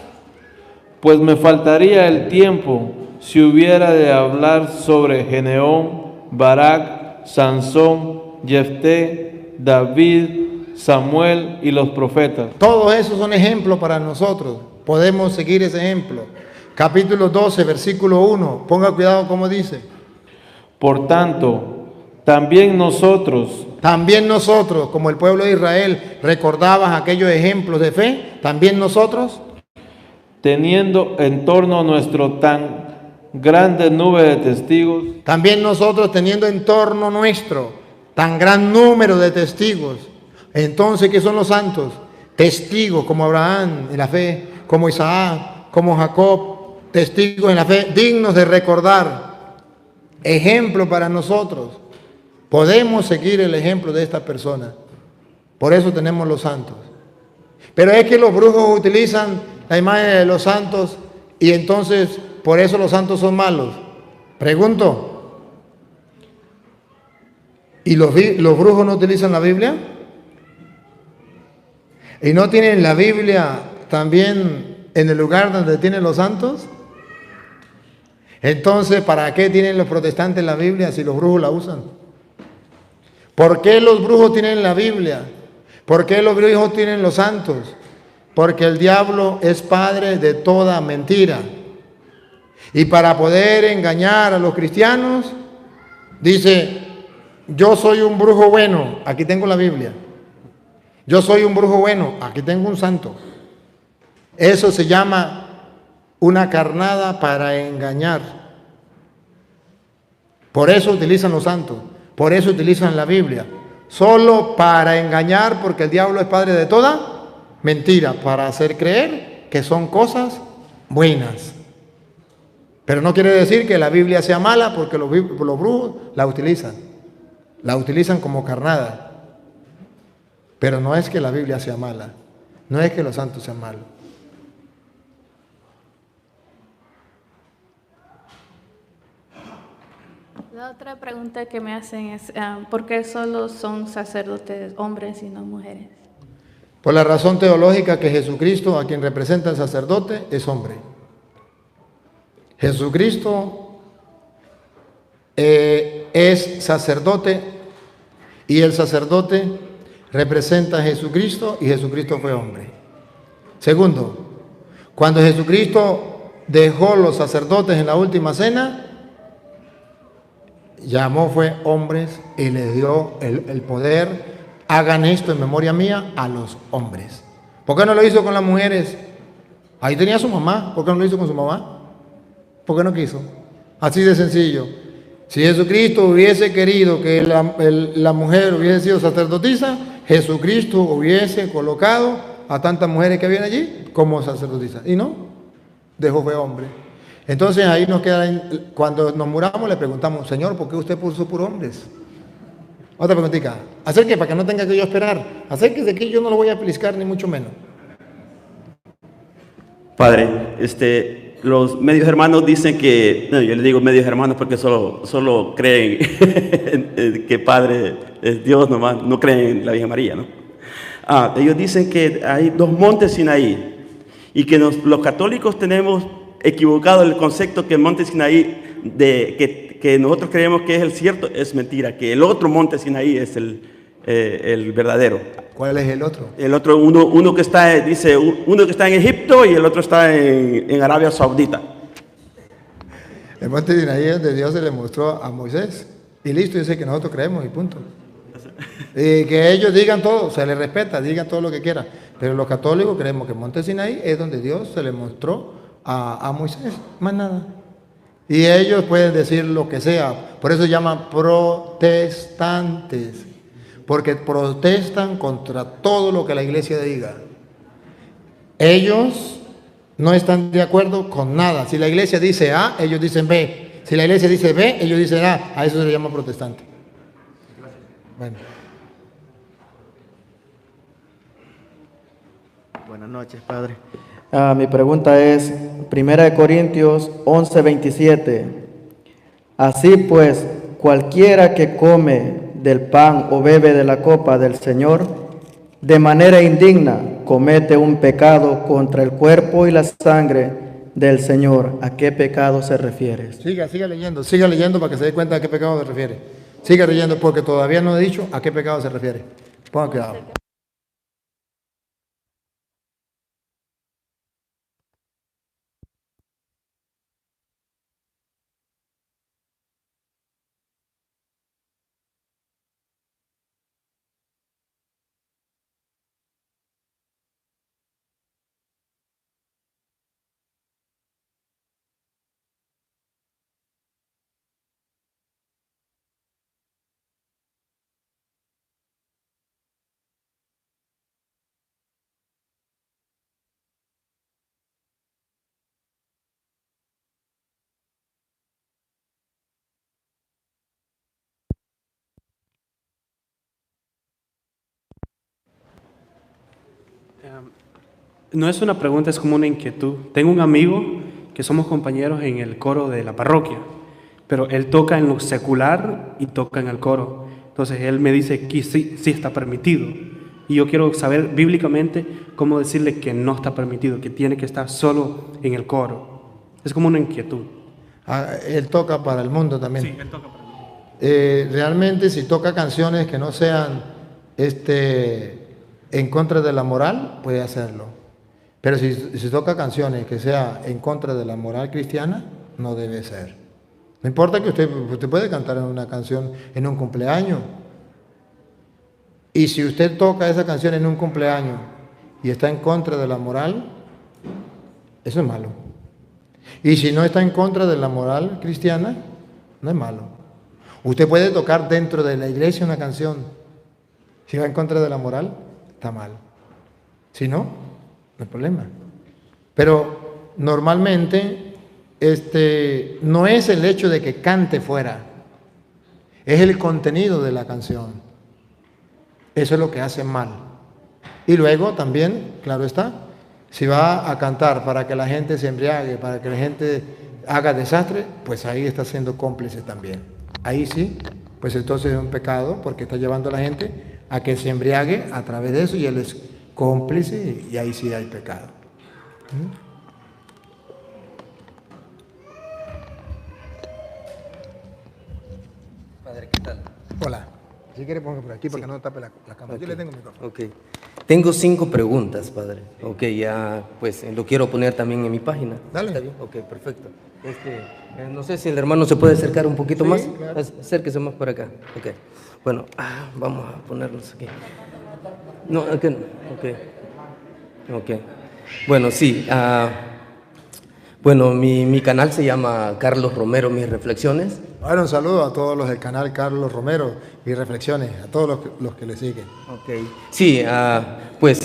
Pues me faltaría el tiempo si hubiera de hablar sobre Gedeón, Barak, Sansón, Jefté, David, Samuel y los profetas. Todos esos son ejemplos para nosotros. Podemos seguir ese ejemplo. Capítulo 12, versículo 1. Ponga cuidado cómo dice. Por tanto, también nosotros, como el pueblo de Israel, recordabas aquellos ejemplos de fe, también nosotros, teniendo en torno a nuestro tan grande nube de testigos, también nosotros teniendo en torno nuestro tan gran número de testigos. Entonces, ¿qué son los santos? Testigos como Abraham en la fe, como Isaac, como Jacob, testigos en la fe, dignos de recordar. Ejemplo para nosotros. Podemos seguir el ejemplo de esta persona. Por eso tenemos los santos. Pero es que los brujos utilizan la imagen de los santos y entonces por eso los santos son malos. Pregunto. ¿Y los brujos no utilizan la Biblia? ¿Y no tienen la Biblia también en el lugar donde tienen los santos? Entonces, ¿para qué tienen los protestantes la Biblia si los brujos la usan? ¿Por qué los brujos tienen la Biblia? ¿Por qué los brujos tienen los santos? Porque el diablo es padre de toda mentira. Y para poder engañar a los cristianos, dice, yo soy un brujo bueno, aquí tengo la Biblia. Yo soy un brujo bueno, aquí tengo un santo. Eso se llama una carnada para engañar. Por eso utilizan los santos, por eso utilizan la Biblia. Solo para engañar, porque el diablo es padre de toda mentira para hacer creer que son cosas buenas. Pero no quiere decir que la Biblia sea mala, porque los brujos la utilizan como carnada. Pero no es que la Biblia sea mala, no es que los santos sean malos. La otra pregunta que me hacen es, ¿por qué solo son sacerdotes hombres y no mujeres? Por la razón teológica que Jesucristo, a quien representa el sacerdote, es hombre. Jesucristo es sacerdote y el sacerdote representa a Jesucristo y Jesucristo fue hombre. Segundo, cuando Jesucristo dejó los sacerdotes en la última cena, llamó fue hombres y les dio el poder. Hagan esto en memoria mía a los hombres. ¿Por qué no lo hizo con las mujeres? Ahí tenía a su mamá. ¿Por qué no lo hizo con su mamá? ¿Por qué no quiso? Así de sencillo. Si Jesucristo hubiese querido que la mujer hubiese sido sacerdotisa, Jesucristo hubiese colocado a tantas mujeres que habían allí como sacerdotisas. Y no, dejó fue hombre. Entonces ahí nos queda, cuando nos muramos le preguntamos, Señor, ¿por qué usted puso por hombres? Otra preguntita, acérquese para que no tenga que yo esperar. Acérquese aquí, yo no lo voy a pellizcar ni mucho menos. Padre, los medios hermanos dicen que, no, yo les digo medios hermanos porque solo creen que Padre es Dios nomás, no creen en la Virgen María, ¿no? Ellos dicen que hay dos montes Sinaí y que los católicos tenemos equivocado el concepto que el monte Sinaí, que nosotros creemos que es el cierto, es mentira, que el otro monte Sinaí es el verdadero. ¿Cuál es el otro? El otro, uno que está en Egipto y el otro está en Arabia Saudita. El monte Sinaí es donde Dios se le mostró a Moisés. Y listo, dice que nosotros creemos y punto. Y que ellos digan todo, se les respeta, digan todo lo que quieran. Pero los católicos creemos que el monte Sinaí es donde Dios se le mostró a Moisés, más nada. Y ellos pueden decir lo que sea. Por eso se llaman protestantes. Porque protestan contra todo lo que la iglesia diga. Ellos no están de acuerdo con nada. Si la iglesia dice A, ellos dicen B. Si la iglesia dice B, ellos dicen A. A eso se le llama protestante. Bueno. Buenas noches, Padre. Mi pregunta es, 1 Corintios 11:27. Así pues, cualquiera que come del pan o bebe de la copa del Señor, de manera indigna, comete un pecado contra el cuerpo y la sangre del Señor. ¿A qué pecado se refiere? Siga leyendo para que se dé cuenta a qué pecado se refiere. Siga leyendo porque todavía no he dicho a qué pecado se refiere. Ponga cuidado. No es una pregunta, es como una inquietud. Tengo un amigo que somos compañeros en el coro de la parroquia, pero él toca en lo secular y toca en el coro. Entonces él me dice que sí está permitido. Y yo quiero saber bíblicamente cómo decirle que no está permitido, que tiene que estar solo en el coro. Es como una inquietud. Él toca para el mundo también. Sí, él toca para el mundo. Realmente si toca canciones que no sean en contra de la moral, puede hacerlo. Pero si toca canciones que sean en contra de la moral cristiana, no debe ser. No importa que usted puede cantar en una canción en un cumpleaños. Y si usted toca esa canción en un cumpleaños y está en contra de la moral, eso es malo. Y si no está en contra de la moral cristiana, no es malo. Usted puede tocar dentro de la iglesia una canción. Si va en contra de la moral, está mal. Si no, no hay problema. Pero normalmente no es el hecho de que cante fuera, es el contenido de la canción. Eso es lo que hace mal. Y luego también, claro está, si va a cantar para que la gente se embriague, para que la gente haga desastre, pues ahí está siendo cómplice también. Ahí sí, pues entonces es un pecado porque está llevando a la gente a que se embriague a través de eso y él es cómplice y ahí sí hay pecado. Padre, ¿qué tal? Hola. Si quiere ponga por aquí para que no tape la cámara. Okay. Yo le tengo mi micrófono. Ok. Tengo 5 preguntas, Padre. Ok, ya pues lo quiero poner también en mi página. Dale. ¿Está bien? Ok, perfecto. No sé si el hermano se puede acercar un poquito más. Claro. Acérquese más para acá. Ok. Bueno, vamos a ponernos aquí. No, aquí no. Ok. Bueno, sí. Bueno, mi canal se llama Carlos Romero, Mis Reflexiones. Bueno, un saludo a todos los del canal Carlos Romero, Mis Reflexiones, a todos los que le siguen. Ok. Sí, pues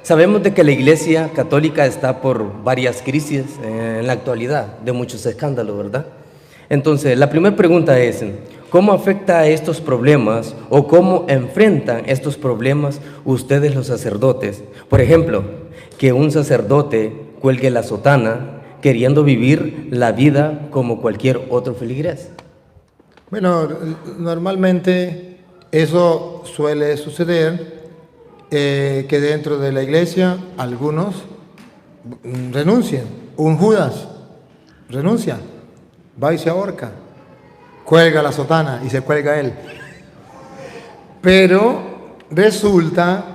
sabemos de que la Iglesia Católica está por varias crisis en la actualidad, de muchos escándalos, ¿verdad? Entonces, la primera pregunta es, ¿cómo afecta a estos problemas o cómo enfrentan estos problemas ustedes los sacerdotes? Por ejemplo, que un sacerdote cuelgue la sotana queriendo vivir la vida como cualquier otro feligrés. Bueno, normalmente eso suele suceder, que dentro de la iglesia algunos renuncian. Un Judas renuncia, va y se ahorca, cuelga la sotana y se cuelga él. Pero resulta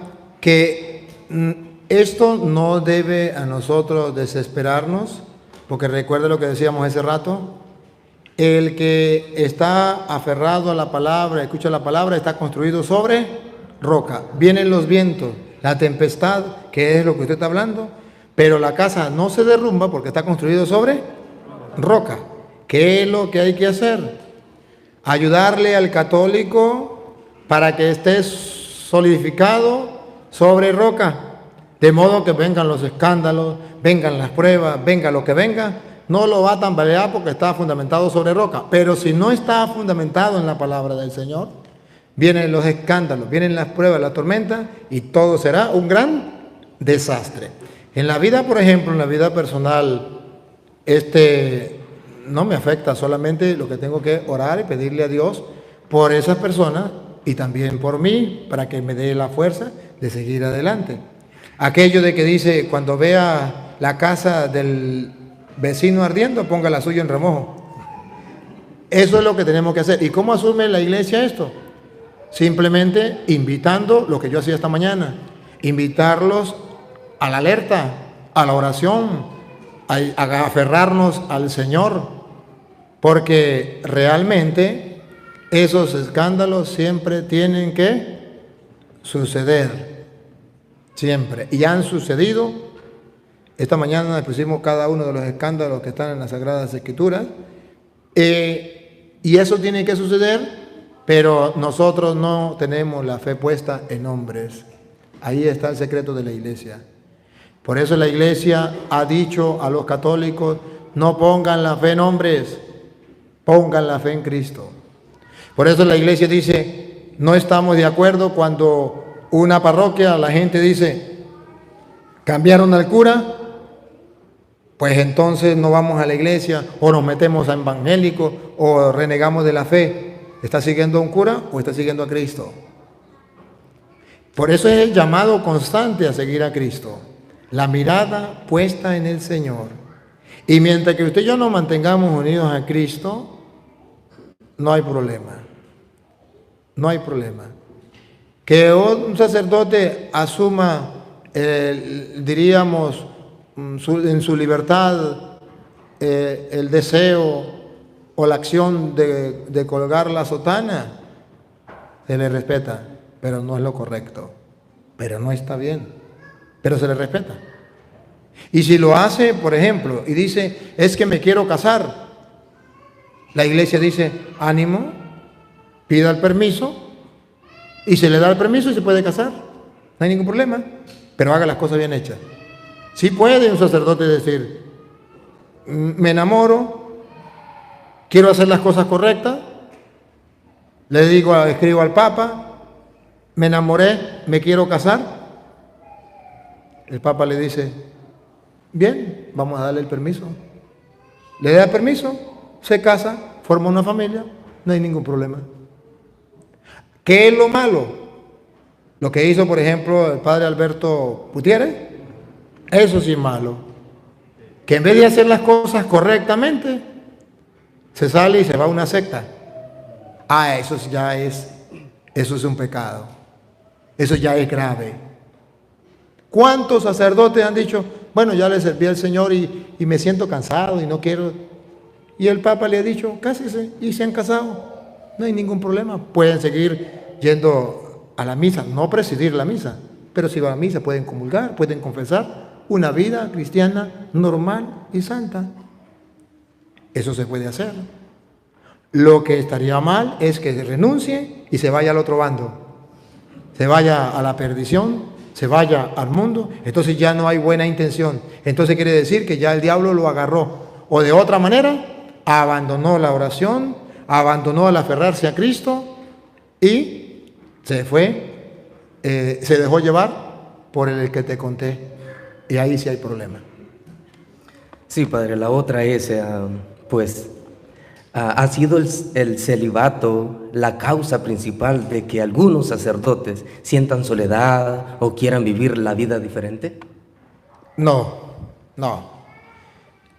que esto no debe a nosotros desesperarnos, porque recuerda lo que decíamos hace rato, el que está aferrado a la palabra, escucha la palabra, está construido sobre roca. Vienen los vientos, la tempestad, que es lo que usted está hablando, pero la casa no se derrumba porque está construido sobre roca. ¿Qué es lo que hay que hacer? Ayudarle al católico para que esté solidificado sobre roca, de modo que vengan los escándalos, vengan las pruebas, venga lo que venga, no lo va a tambalear porque está fundamentado sobre roca. Pero si no está fundamentado en la palabra del Señor, vienen los escándalos, vienen las pruebas, la tormenta y todo será un gran desastre. En la vida, por ejemplo, en la vida personal, no me afecta, solamente lo que tengo que orar y pedirle a Dios por esas personas y también por mí, para que me dé la fuerza de seguir adelante. Aquello de que dice, cuando vea la casa del vecino ardiendo, ponga la suya en remojo. Eso es lo que tenemos que hacer. ¿Y cómo asume la iglesia esto? Simplemente invitando, lo que yo hacía esta mañana, invitarlos a la alerta, a la oración, a aferrarnos al Señor, porque realmente esos escándalos siempre tienen que suceder. Siempre. Y han sucedido. Esta mañana expusimos cada uno de los escándalos que están en las Sagradas Escrituras. Y eso tiene que suceder, pero nosotros no tenemos la fe puesta en hombres. Ahí está el secreto de la iglesia. Por eso la iglesia ha dicho a los católicos, no pongan la fe en hombres, pongan la fe en Cristo. Por eso la iglesia dice, no estamos de acuerdo cuando una parroquia, la gente dice, cambiaron al cura, pues entonces no vamos a la iglesia, o nos metemos a evangélicos, o renegamos de la fe. ¿Está siguiendo a un cura o está siguiendo a Cristo? Por eso es el llamado constante a seguir a Cristo, la mirada puesta en el Señor. Y mientras que usted y yo nos mantengamos unidos a Cristo, no hay problema. No hay problema. Que un sacerdote asuma, diríamos, en su libertad, el deseo o la acción de colgar la sotana, se le respeta, pero no es lo correcto, pero no está bien, pero se le respeta. Y si lo hace, por ejemplo, y dice, es que me quiero casar, la iglesia dice, ánimo, pida el permiso, y se le da el permiso y se puede casar, no hay ningún problema. pero haga las cosas bien hechas. Sí puede un sacerdote decir, me enamoro, quiero hacer las cosas correctas, le digo, escribo al Papa, me enamoré, me quiero casar. El Papa le dice, bien, vamos a darle el permiso. Le da permiso, se casa, forma una familia, no hay ningún problema. ¿Qué es lo malo? Lo que hizo, por ejemplo, el padre Alberto Gutiérrez, eso sí es malo. Que en vez de hacer las cosas correctamente, se sale y se va a una secta. Ah, eso es un pecado. Eso ya es grave. ¿Cuántos sacerdotes han dicho, bueno, ya le serví al Señor y me siento cansado y no quiero? Y el Papa le ha dicho, cásese, y se han casado. No hay ningún problema. Pueden seguir yendo a la misa, no presidir la misa, pero si van a la misa pueden comulgar, pueden confesar una vida cristiana normal y santa. Eso se puede hacer. Lo que estaría mal es que se renuncie y se vaya al otro bando, se vaya a la perdición, se vaya al mundo. Entonces ya no hay buena intención. Entonces quiere decir que ya el diablo lo agarró. O de otra manera, abandonó la oración, abandonó el aferrarse a Cristo y se fue, se dejó llevar por el que te conté. Y ahí sí hay problema. Sí, padre, la otra es, ¿ha sido el celibato la causa principal de que algunos sacerdotes sientan soledad o quieran vivir la vida diferente? No.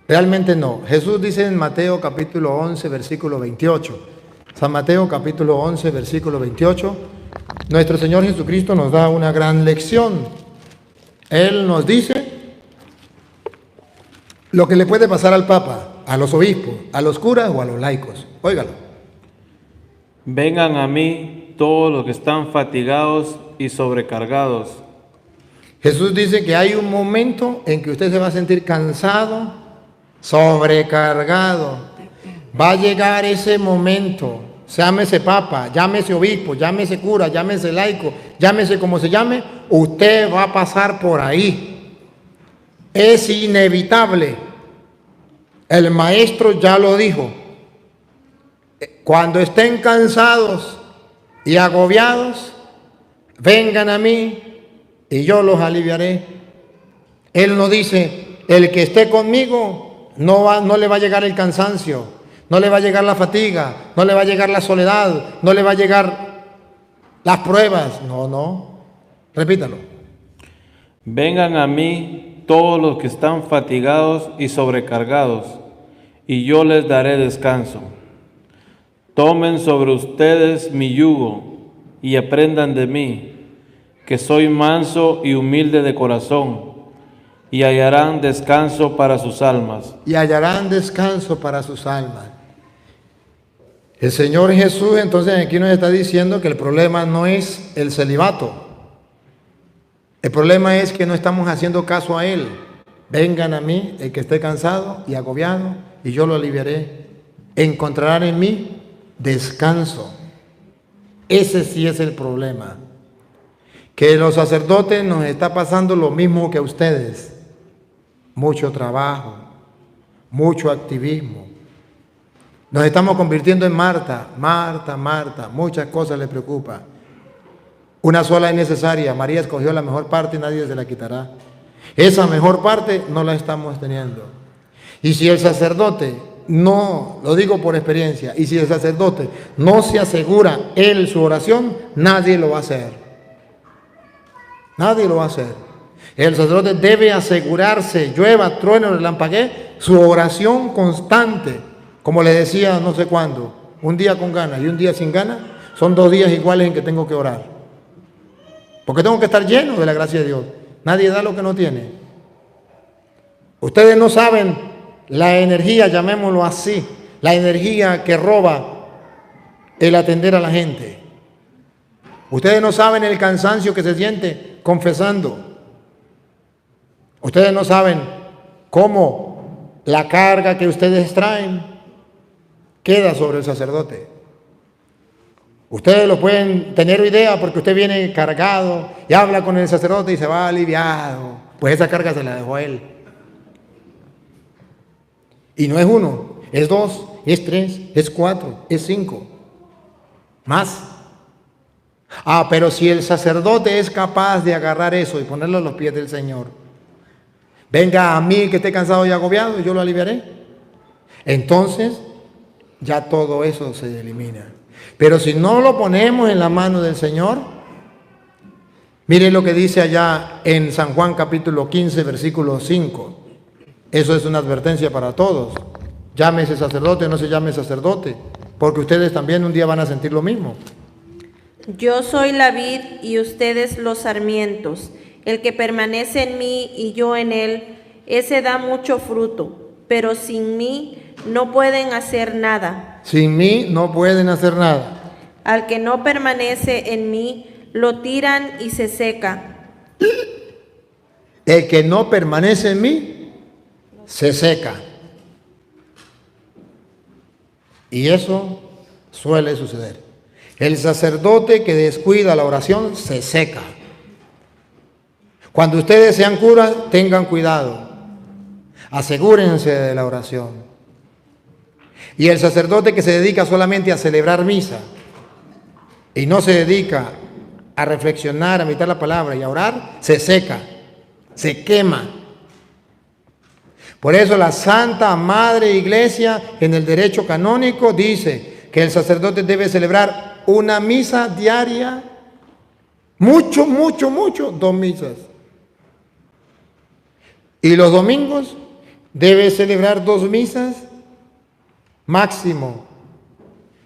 Realmente no. Jesús dice en Mateo capítulo 11, versículo 28. San Mateo capítulo 11, versículo 28. Nuestro Señor Jesucristo nos da una gran lección. Él nos dice lo que le puede pasar al Papa, a los obispos, a los curas o a los laicos. Óigalo. Vengan a mí todos los que están fatigados y sobrecargados. Jesús dice que hay un momento en que usted se va a sentir cansado, sobrecargado. Va a llegar ese momento. Llámese Papa, llámese obispo, llámese cura, llámese laico, llámese como se llame, usted va a pasar por ahí. Es inevitable. El maestro ya lo dijo. Cuando estén cansados y agobiados, vengan a mí y yo los aliviaré. Él no dice, el que esté conmigo no le va a llegar el cansancio, no le va a llegar la fatiga, no le va a llegar la soledad, no le va a llegar las pruebas. No. Repítalo. Vengan a mí todos los que están fatigados y sobrecargados, y yo les daré descanso. Tomen sobre ustedes mi yugo y aprendan de mí, que soy manso y humilde de corazón, y hallarán descanso para sus almas. Y hallarán descanso para sus almas. El Señor Jesús entonces aquí nos está diciendo que el problema no es el celibato. El problema es que no estamos haciendo caso a Él. Vengan a mí el que esté cansado y agobiado y yo lo aliviaré. Encontrarán en mí descanso. Ese sí es el problema. Que los sacerdotes nos está pasando lo mismo que a ustedes. Mucho trabajo, mucho activismo. Nos estamos convirtiendo en Marta. Muchas cosas le preocupan. Una sola es necesaria. María escogió la mejor parte y nadie se la quitará. Esa mejor parte no la estamos teniendo. Y si el sacerdote, no, lo digo por experiencia, y si el sacerdote no se asegura él su oración, nadie lo va a hacer. Nadie lo va a hacer. El sacerdote debe asegurarse, llueva, trueno, relampaguee, su oración constante. Como le decía no sé cuándo, un día con ganas y un día sin ganas, son 2 días iguales en que tengo que orar. Porque tengo que estar lleno de la gracia de Dios. Nadie da lo que no tiene. Ustedes no saben la energía, llamémoslo así, la energía que roba el atender a la gente. Ustedes no saben el cansancio que se siente confesando. Ustedes no saben cómo la carga que ustedes traen queda sobre el sacerdote. Ustedes lo pueden tener idea porque usted viene cargado y habla con el sacerdote y se va aliviado. Pues esa carga se la dejó él. Y no es 1, es 2, es 3, es 4, es 5. Más. Pero si el sacerdote es capaz de agarrar eso y ponerlo a los pies del Señor, venga a mí que esté cansado y agobiado, y yo lo aliviaré. Entonces, ya todo eso se elimina. Pero si no lo ponemos en la mano del Señor, mire lo que dice allá en San Juan capítulo 15, versículo 5. Eso es una advertencia para todos. Llámese sacerdote o no se llame sacerdote, porque ustedes también un día van a sentir lo mismo. Yo soy la vid y ustedes los sarmientos. El que permanece en mí y yo en él, ese da mucho fruto, pero sin mí no pueden hacer nada. Sin mí no pueden hacer nada. Al que no permanece en mí, lo tiran y se seca. El que no permanece en mí, se seca. Y eso suele suceder. El sacerdote que descuida la oración, se seca. Cuando ustedes sean curas, tengan cuidado. Asegúrense de la oración. Y el sacerdote que se dedica solamente a celebrar misa y no se dedica a reflexionar, a meditar la palabra y a orar, se seca, se quema. Por eso la Santa Madre Iglesia en el derecho canónico dice que el sacerdote debe celebrar una misa diaria, mucho, 2 misas. Y los domingos debe celebrar 2 misas máximo.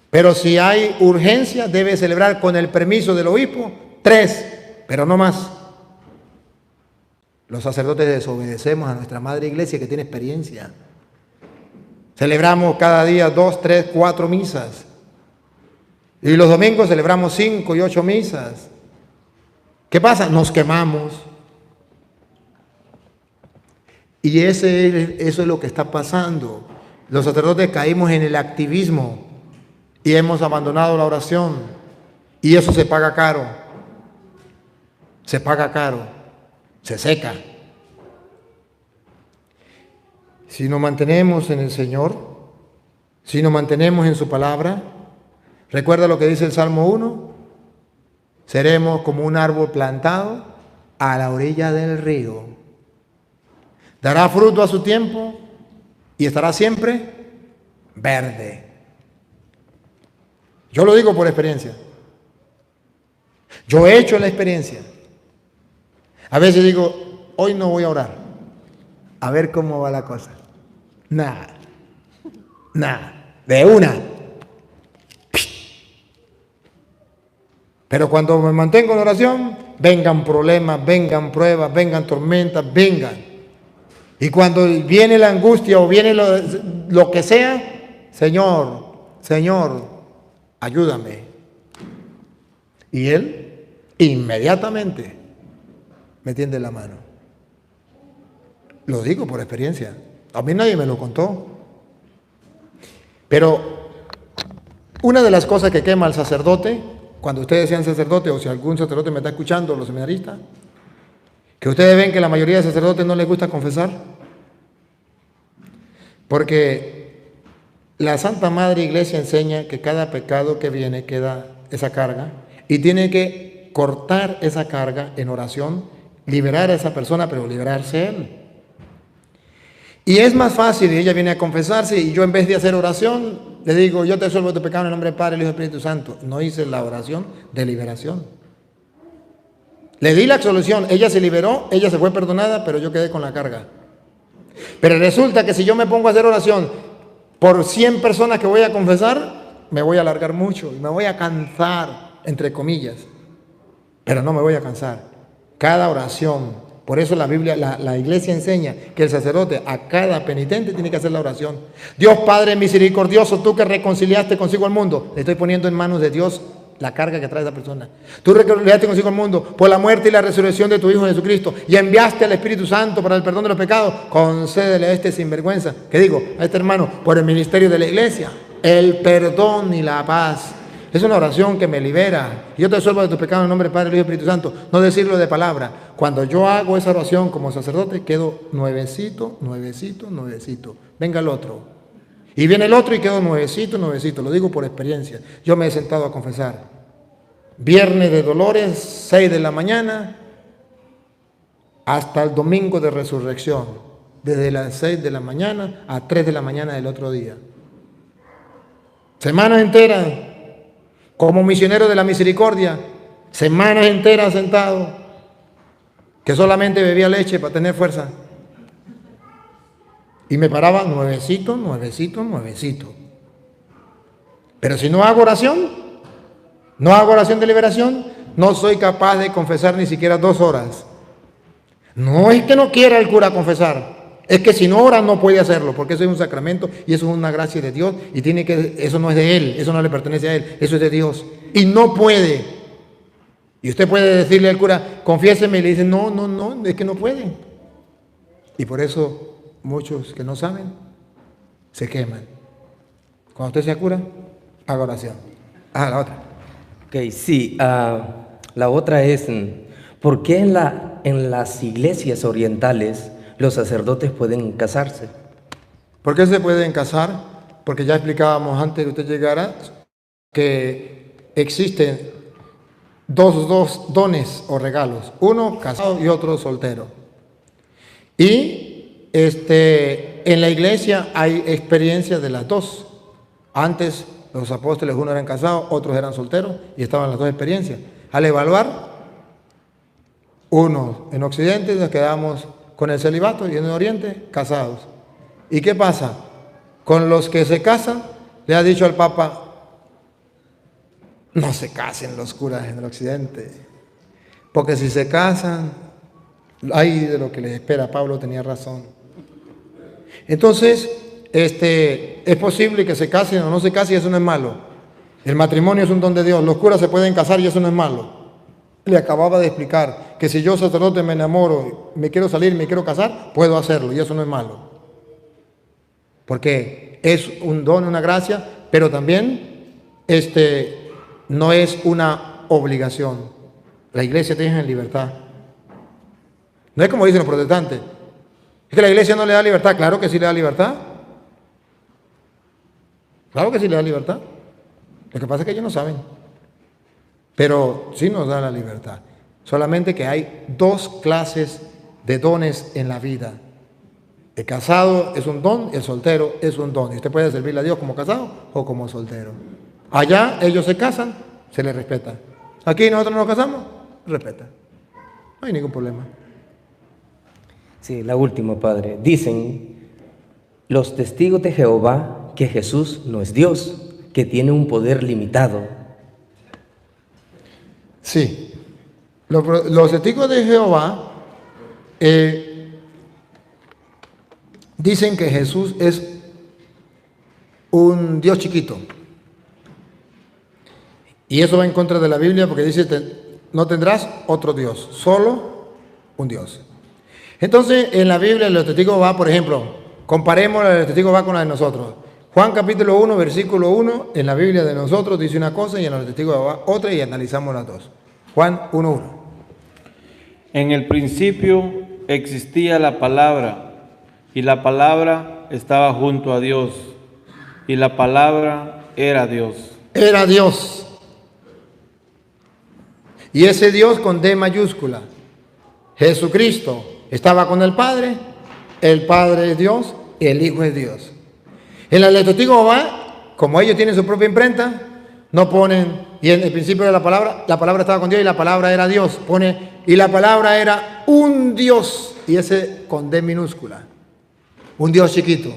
Pero si hay urgencia, debe celebrar con el permiso del obispo 3, pero no más. Los sacerdotes desobedecemos a nuestra Madre Iglesia que tiene experiencia. Celebramos cada día 2, 3, 4 misas. Y los domingos celebramos 5 y 8 misas. ¿Qué pasa? Nos quemamos. Y eso es lo que está pasando. Los sacerdotes caímos en el activismo y hemos abandonado la oración. Y eso se paga caro. Se paga caro. Se seca. Si nos mantenemos en el Señor, si nos mantenemos en su palabra, recuerda lo que dice el Salmo 1, seremos como un árbol plantado a la orilla del río. Dará fruto a su tiempo y estará siempre verde. Yo lo digo por experiencia. Yo he hecho la experiencia. A veces digo, hoy no voy a orar. A ver cómo va la cosa. Nada. De una. Pero cuando me mantengo en oración, vengan problemas, vengan pruebas, vengan tormentas, vengan. Y cuando viene la angustia o viene lo que sea, Señor, ayúdame. Y Él inmediatamente me tiende la mano. Lo digo por experiencia. A mí nadie me lo contó. Pero una de las cosas que quema al sacerdote, cuando ustedes sean sacerdotes, o si algún sacerdote me está escuchando, los seminaristas, que ustedes ven que la mayoría de sacerdotes no les gusta confesar, porque la Santa Madre Iglesia enseña que cada pecado que viene queda esa carga y tiene que cortar esa carga en oración, liberar a esa persona, pero liberarse él. Y es más fácil, y ella viene a confesarse y yo en vez de hacer oración, le digo, yo te absuelvo tu pecado en el nombre del Padre, el Hijo y el Espíritu Santo. No hice la oración de liberación. Le di la absolución, ella se liberó, ella se fue perdonada, pero yo quedé con la carga. Pero resulta que si yo me pongo a hacer oración por 100 personas que voy a confesar, me voy a alargar mucho y me voy a cansar, entre comillas. Pero no me voy a cansar. Cada oración. Por eso la Biblia, la Iglesia enseña que el sacerdote a cada penitente tiene que hacer la oración. Dios Padre misericordioso, tú que reconciliaste consigo al mundo, le estoy poniendo en manos de Dios la carga que trae esa persona. Tú reconciliaste consigo al mundo por la muerte y la resurrección de tu Hijo Jesucristo y enviaste al Espíritu Santo para el perdón de los pecados. Concédele a este sinvergüenza, que digo, a este hermano, por el ministerio de la Iglesia, el perdón y la paz. Es una oración que me libera. Yo te absuelvo de tus pecados en el nombre del Padre, del Hijo y del Espíritu Santo. No decirlo de palabra. Cuando yo hago esa oración como sacerdote, quedo nuevecito, nuevecito, nuevecito. Venga el otro. Y viene el otro y quedo nuevecito, nuevecito. Lo digo por experiencia. Yo me he sentado a confesar. Viernes de Dolores, 6 de la mañana, hasta el domingo de resurrección. Desde las 6 de la mañana a 3 de la mañana del otro día. Semanas enteras, como misionero de la misericordia, semanas enteras sentado, que solamente bebía leche para tener fuerza. Y me paraba nuevecito, nuevecito, nuevecito. Pero si no hago oración de liberación, no soy capaz de confesar ni siquiera 2 horas. No es que no quiera el cura confesar. Es que si no ora no puede hacerlo, porque eso es un sacramento y eso es una gracia de Dios y eso no es de él, eso no le pertenece a él, eso es de Dios. Y no puede. Y usted puede decirle al cura, confiéseme, y le dicen, no, es que no puede. Y por eso muchos que no saben se queman. Cuando usted sea cura, haga oración. La otra. Ok, sí, la otra es, ¿por qué en las iglesias orientales los sacerdotes pueden casarse? ¿Por qué se pueden casar? Porque ya explicábamos antes que usted llegara que existen dos dones o regalos, uno casado y otro soltero. Y en la iglesia hay experiencias de las dos. Antes los apóstoles, unos eran casados, otros eran solteros y estaban las dos experiencias. Al evaluar, uno en Occidente nos quedamos con el celibato y en el Oriente casados. ¿Y qué pasa? Con los que se casan, le ha dicho al Papa, no se casen los curas en el Occidente, porque si se casan, ay de lo que les espera. Pablo tenía razón. Entonces, es posible que se casen o no se casen y eso no es malo. El matrimonio es un don de Dios, los curas se pueden casar y eso no es malo. Le acababa de explicar que si yo sacerdote me enamoro, me quiero salir, me quiero casar, puedo hacerlo y eso no es malo. Porque es un don, una gracia, pero también no es una obligación. La iglesia te deja en libertad. No es como dicen los protestantes. Es que la iglesia no le da libertad. Claro que sí le da libertad. Claro que sí le da libertad. Lo que pasa es que ellos no saben. Pero sí nos da la libertad. Solamente que hay 2 clases de dones en la vida. El casado es un don, el soltero es un don. Y usted puede servirle a Dios como casado o como soltero. Allá ellos se casan, se les respeta. Aquí nosotros nos casamos, respeta. No hay ningún problema. Sí, la última, padre. Dicen los testigos de Jehová que Jesús no es Dios, que tiene un poder limitado. Sí. Los testigos de Jehová dicen que Jesús es un Dios chiquito. Y eso va en contra de la Biblia porque dice, no tendrás otro Dios, solo un Dios. Entonces, en la Biblia, los testigos de Jehová, por ejemplo, comparemos la de los testigos de Jehová con la de nosotros. Juan capítulo 1, versículo 1, en la Biblia de nosotros dice una cosa y en los testigos de Jehová otra y analizamos las dos. Juan 1:1. En el principio existía la palabra, y la palabra estaba junto a Dios, y la palabra era Dios. Era Dios. Y ese Dios con D mayúscula. Jesucristo estaba con el Padre es Dios y el Hijo es Dios. En la testigo de Jehová, como ellos tienen su propia imprenta, no ponen, y en el principio de la palabra estaba con Dios y la palabra era Dios. Pone, y la palabra era un Dios, y ese con D minúscula. Un Dios chiquito.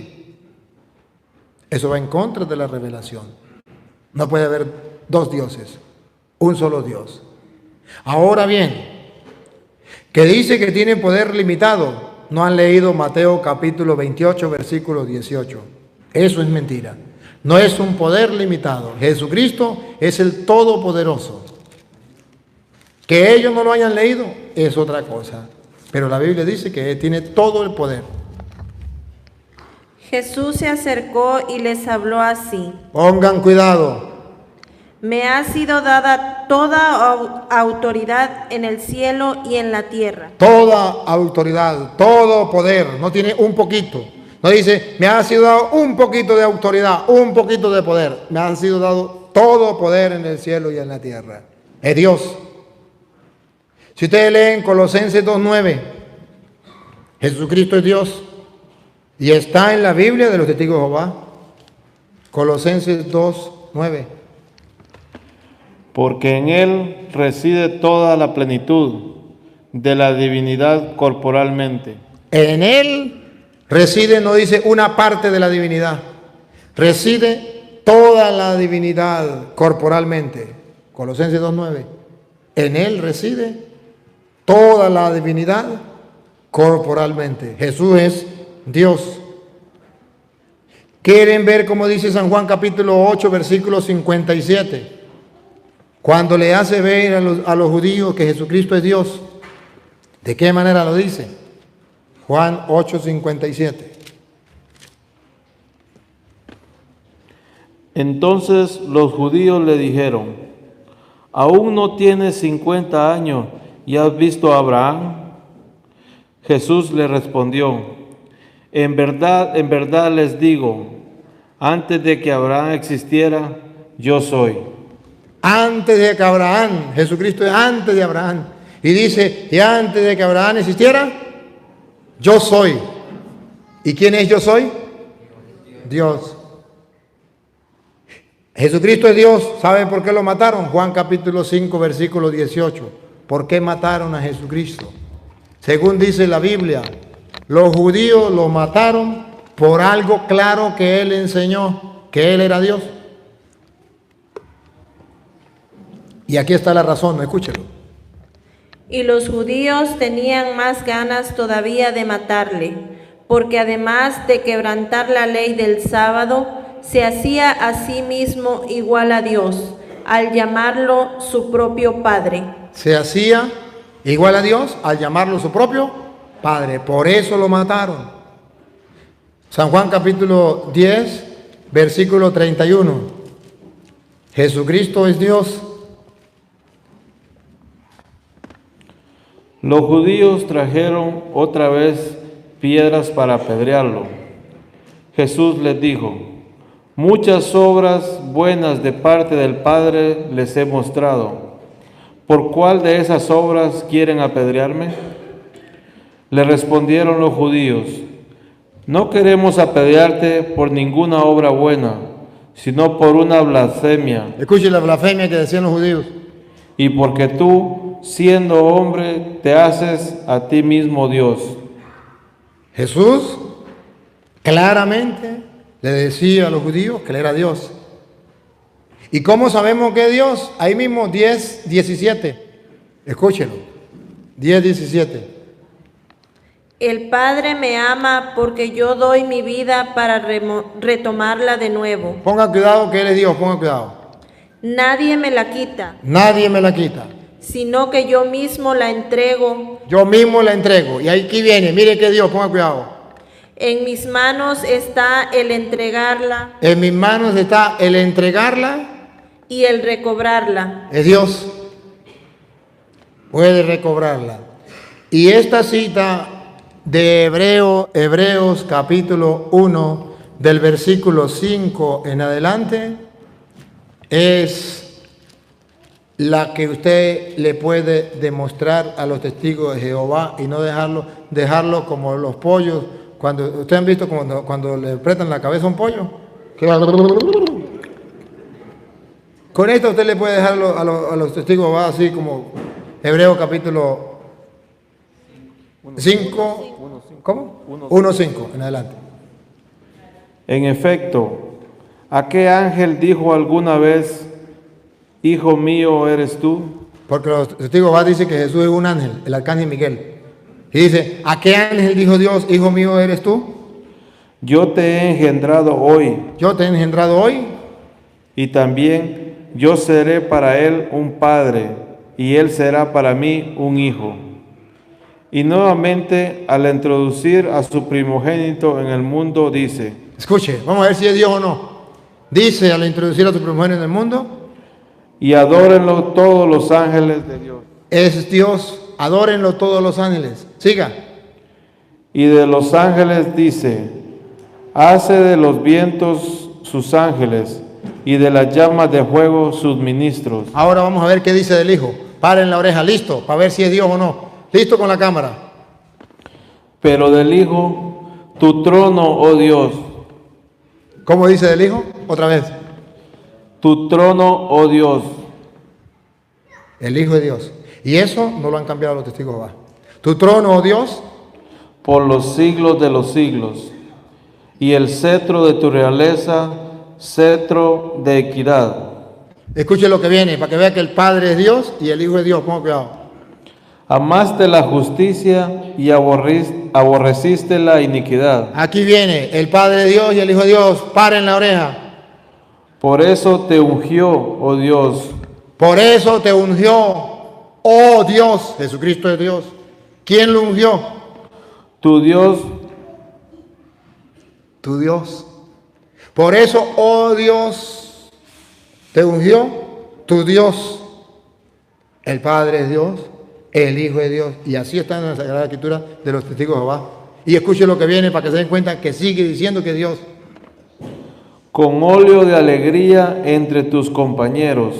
Eso va en contra de la revelación. No puede haber 2 dioses, un solo Dios. Ahora bien, que dice que tienen poder limitado, no han leído Mateo capítulo 28, versículo 18. Eso es mentira. No es un poder limitado. Jesucristo es el Todopoderoso. Que ellos no lo hayan leído es otra cosa. Pero la Biblia dice que tiene todo el poder. Jesús se acercó y les habló así. Pongan cuidado. Me ha sido dada toda autoridad en el cielo y en la tierra. Toda autoridad, todo poder, no tiene un poquito. No dice, me ha sido dado un poquito de autoridad, un poquito de poder. Me ha sido dado todo poder en el cielo y en la tierra. Es Dios. Si ustedes leen Colosenses 2:9, Jesucristo es Dios. Y está en la Biblia de los Testigos de Jehová. Colosenses 2:9. Porque en Él reside toda la plenitud de la divinidad corporalmente. En Él reside, no dice una parte de la divinidad, reside toda la divinidad corporalmente. Colosenses 2:9. En Él reside toda la divinidad corporalmente. Jesús es Dios. ¿Quieren ver cómo dice San Juan capítulo 8, versículo 57? Cuando le hace ver a los judíos que Jesucristo es Dios, ¿de qué manera lo dice? Juan 8:57. Entonces los judíos le dijeron, ¿aún no tienes 50 años y has visto a Abraham? Jesús le respondió, en verdad les digo, antes de que Abraham existiera, yo soy. Antes de que Abraham, Jesucristo es antes de Abraham. Y dice, y antes de que Abraham existiera, yo soy. ¿Y quién es yo soy? Dios. Jesucristo es Dios. ¿Saben por qué lo mataron? Juan capítulo 5, versículo 18. ¿Por qué mataron a Jesucristo? Según dice la Biblia, los judíos lo mataron por algo claro que Él enseñó, que Él era Dios. Y aquí está la razón, escúchelo. Y los judíos tenían más ganas todavía de matarle, porque además de quebrantar la ley del sábado, se hacía a sí mismo igual a Dios, al llamarlo su propio Padre. Se hacía igual a Dios al llamarlo su propio Padre. Por eso lo mataron. San Juan capítulo 10, versículo 31. Jesucristo es Dios. Los judíos trajeron otra vez piedras para apedrearlo. Jesús les dijo, muchas obras buenas de parte del Padre les he mostrado. ¿Por cuál de esas obras quieren apedrearme? Le respondieron los judíos, no queremos apedrearte por ninguna obra buena, sino por una blasfemia. Escuche la blasfemia que decían los judíos. Y porque tú, siendo hombre, te haces a ti mismo Dios. Jesús claramente le decía a los judíos que Él era Dios. ¿Y cómo sabemos que es Dios? Ahí mismo 10:17. Escúchelo. 10:17. El Padre me ama porque yo doy mi vida para retomarla de nuevo. Ponga cuidado que Él es Dios, ponga cuidado. Nadie me la quita. Nadie me la quita. Sino que yo mismo la entrego. Yo mismo la entrego. Y aquí viene, mire que Dios, ponga cuidado. En mis manos está el entregarla. En mis manos está el entregarla. Y el recobrarla. Es Dios. Puede recobrarla. Y esta cita de Hebreos capítulo 1, del versículo 5 en adelante, es la que usted le puede demostrar a los testigos de Jehová y no dejarlo como los pollos. Cuando ustedes han visto cuando le apretan la cabeza a un pollo, con esto usted le puede dejar a los testigos de Jehová así como Hebreos capítulo 5, ¿cómo? 1:5 en adelante. En efecto, ¿a qué ángel dijo alguna vez, hijo mío eres tú? Porque los testigos de Jehová dicen que Jesús es un ángel, el arcángel Miguel. Y dice, ¿a qué ángel dijo Dios, hijo mío eres tú? Yo te he engendrado hoy. Yo te he engendrado hoy. Y también yo seré para él un padre, y él será para mí un hijo. Y nuevamente, al introducir a su primogénito en el mundo, dice, escuche, vamos a ver si es Dios o no. Dice, al introducir a su primogénito en el mundo, y adórenlo todos los ángeles de Dios. Es Dios, adórenlo todos los ángeles. Siga. Y de los ángeles dice, hace de los vientos sus ángeles, y de las llamas de fuego sus ministros. Ahora vamos a ver qué dice del Hijo. Paren la oreja, listo, para ver si es Dios o no. Listo con la cámara. Pero del Hijo, tu trono, oh Dios. ¿Cómo dice del Hijo? Otra vez. Tu trono, oh Dios. El Hijo de Dios. Y eso no lo han cambiado los testigos de Jehová. Tu trono, oh Dios. Por los siglos de los siglos. Y el cetro de tu realeza, cetro de equidad. Escuche lo que viene, para que vea que el Padre es Dios y el Hijo es Dios. Ponga cuidado. Amaste la justicia y aborreciste la iniquidad. Aquí viene el Padre es Dios y el Hijo es Dios. Paren la oreja. Por eso te ungió, oh Dios. Por eso te ungió, oh Dios. Jesucristo es Dios. ¿Quién lo ungió? Tu Dios. Tu Dios. Por eso, oh Dios, te ungió tu Dios. El Padre es Dios, el Hijo es Dios. Y así está en la Sagrada Escritura de los testigos de Jehová. Y escuche lo que viene para que se den cuenta que sigue diciendo que es Dios. Con óleo de alegría entre tus compañeros.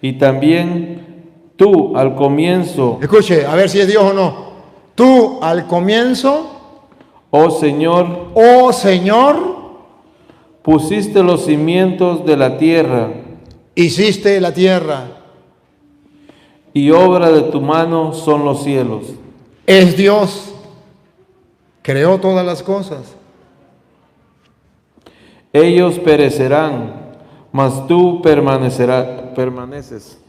Y también tú al comienzo. Escuche, a ver si es Dios o no. Tú al comienzo, oh Señor, pusiste los cimientos de la tierra. Hiciste la tierra. Y obra de tu mano son los cielos. Es Dios. Creó todas las cosas. Ellos perecerán, mas tú permaneces.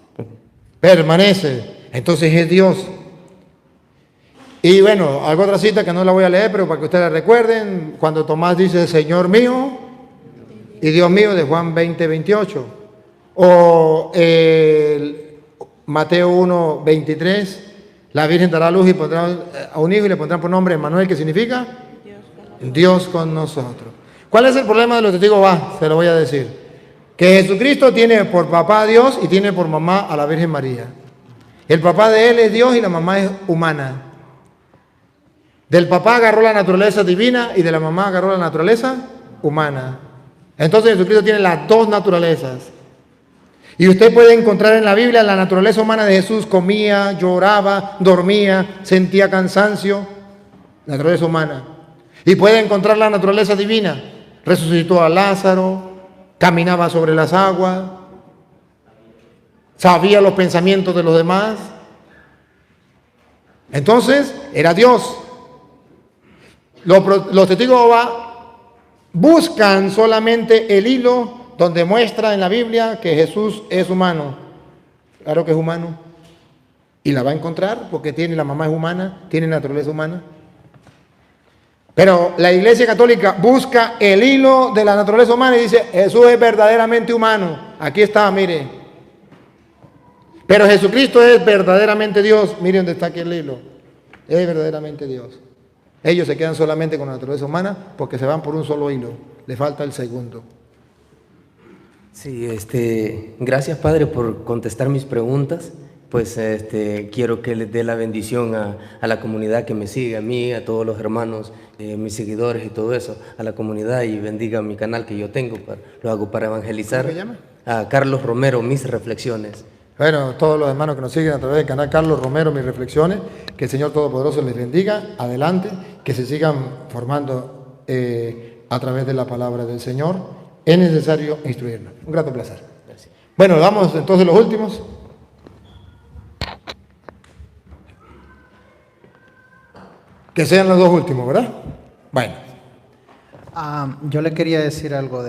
Permanece. Entonces es Dios. Y bueno, alguna otra cita que no la voy a leer, pero para que ustedes la recuerden, cuando Tomás dice, Señor mío y Dios mío, de Juan 20, 28. O Mateo 1, 23, la Virgen dará luz y pondrá a un hijo y le pondrán por nombre Emmanuel, que significa Dios con nosotros. ¿Cuál es el problema de los testigos de Jehová? Se lo voy a decir. Que Jesucristo tiene por papá a Dios y tiene por mamá a la Virgen María. El papá de él es Dios y la mamá es humana. Del papá agarró la naturaleza divina y de la mamá agarró la naturaleza humana. Entonces Jesucristo tiene las dos naturalezas. Y usted puede encontrar en la Biblia la naturaleza humana de Jesús. Comía, lloraba, dormía, sentía cansancio. Naturaleza humana. Y puede encontrar la naturaleza divina. Resucitó a Lázaro, caminaba sobre las aguas, sabía los pensamientos de los demás. Entonces, era Dios. Los testigos de Jehová buscan solamente el hilo donde muestra en la Biblia que Jesús es humano. Claro que es humano. Y la va a encontrar porque la mamá es humana, tiene naturaleza humana. Pero la Iglesia Católica busca el hilo de la naturaleza humana y dice, Jesús es verdaderamente humano. Aquí está, mire. Pero Jesucristo es verdaderamente Dios. Mire dónde está aquí el hilo. Es verdaderamente Dios. Ellos se quedan solamente con la naturaleza humana porque se van por un solo hilo. Le falta el segundo. Sí, gracias Padre por contestar mis preguntas. Pues quiero que les dé la bendición a la comunidad que me sigue, a mí, a todos los hermanos, mis seguidores y todo eso, a la comunidad, y bendiga mi canal que yo tengo, lo hago para evangelizar. ¿Cómo se llama? A Carlos Romero, Mis Reflexiones. Bueno, todos los hermanos que nos siguen a través del canal Carlos Romero, Mis Reflexiones, que el Señor Todopoderoso les bendiga, adelante, que se sigan formando a través de la palabra del Señor. Es necesario instruirnos. Un grato placer. Gracias. Bueno, vamos entonces los últimos. Que sean los dos últimos, ¿verdad? Bueno. Yo le quería decir algo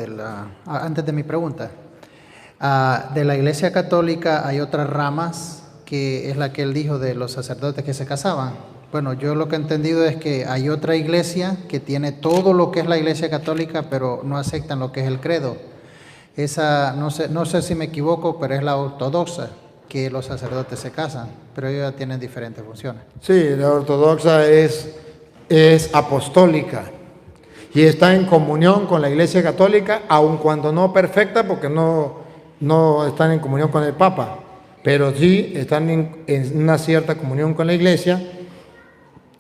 antes de mi pregunta. De la Iglesia Católica hay otras ramas, que es la que él dijo de los sacerdotes que se casaban. Bueno, yo lo que he entendido es que hay otra iglesia que tiene todo lo que es la Iglesia Católica, pero no aceptan lo que es el credo. Esa, no sé si me equivoco, pero es la ortodoxa, que los sacerdotes se casan, pero ellos ya tienen diferentes funciones. Sí, la ortodoxa es apostólica y está en comunión con la Iglesia Católica, aun cuando no perfecta, porque no no están en comunión con el Papa, pero sí están en una cierta comunión con la Iglesia,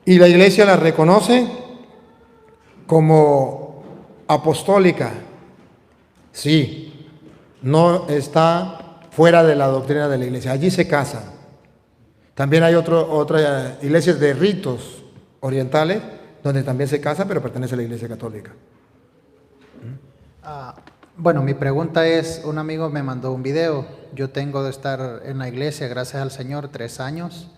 y la Iglesia la reconoce como apostólica. Sí, no está fuera de la doctrina de la Iglesia, allí se casan. También hay otras iglesias de ritos orientales donde también se casa, pero pertenece a la Iglesia Católica. Bueno, mi pregunta es, un amigo me mandó un video. Yo tengo de estar en la iglesia, gracias al Señor, 3 años.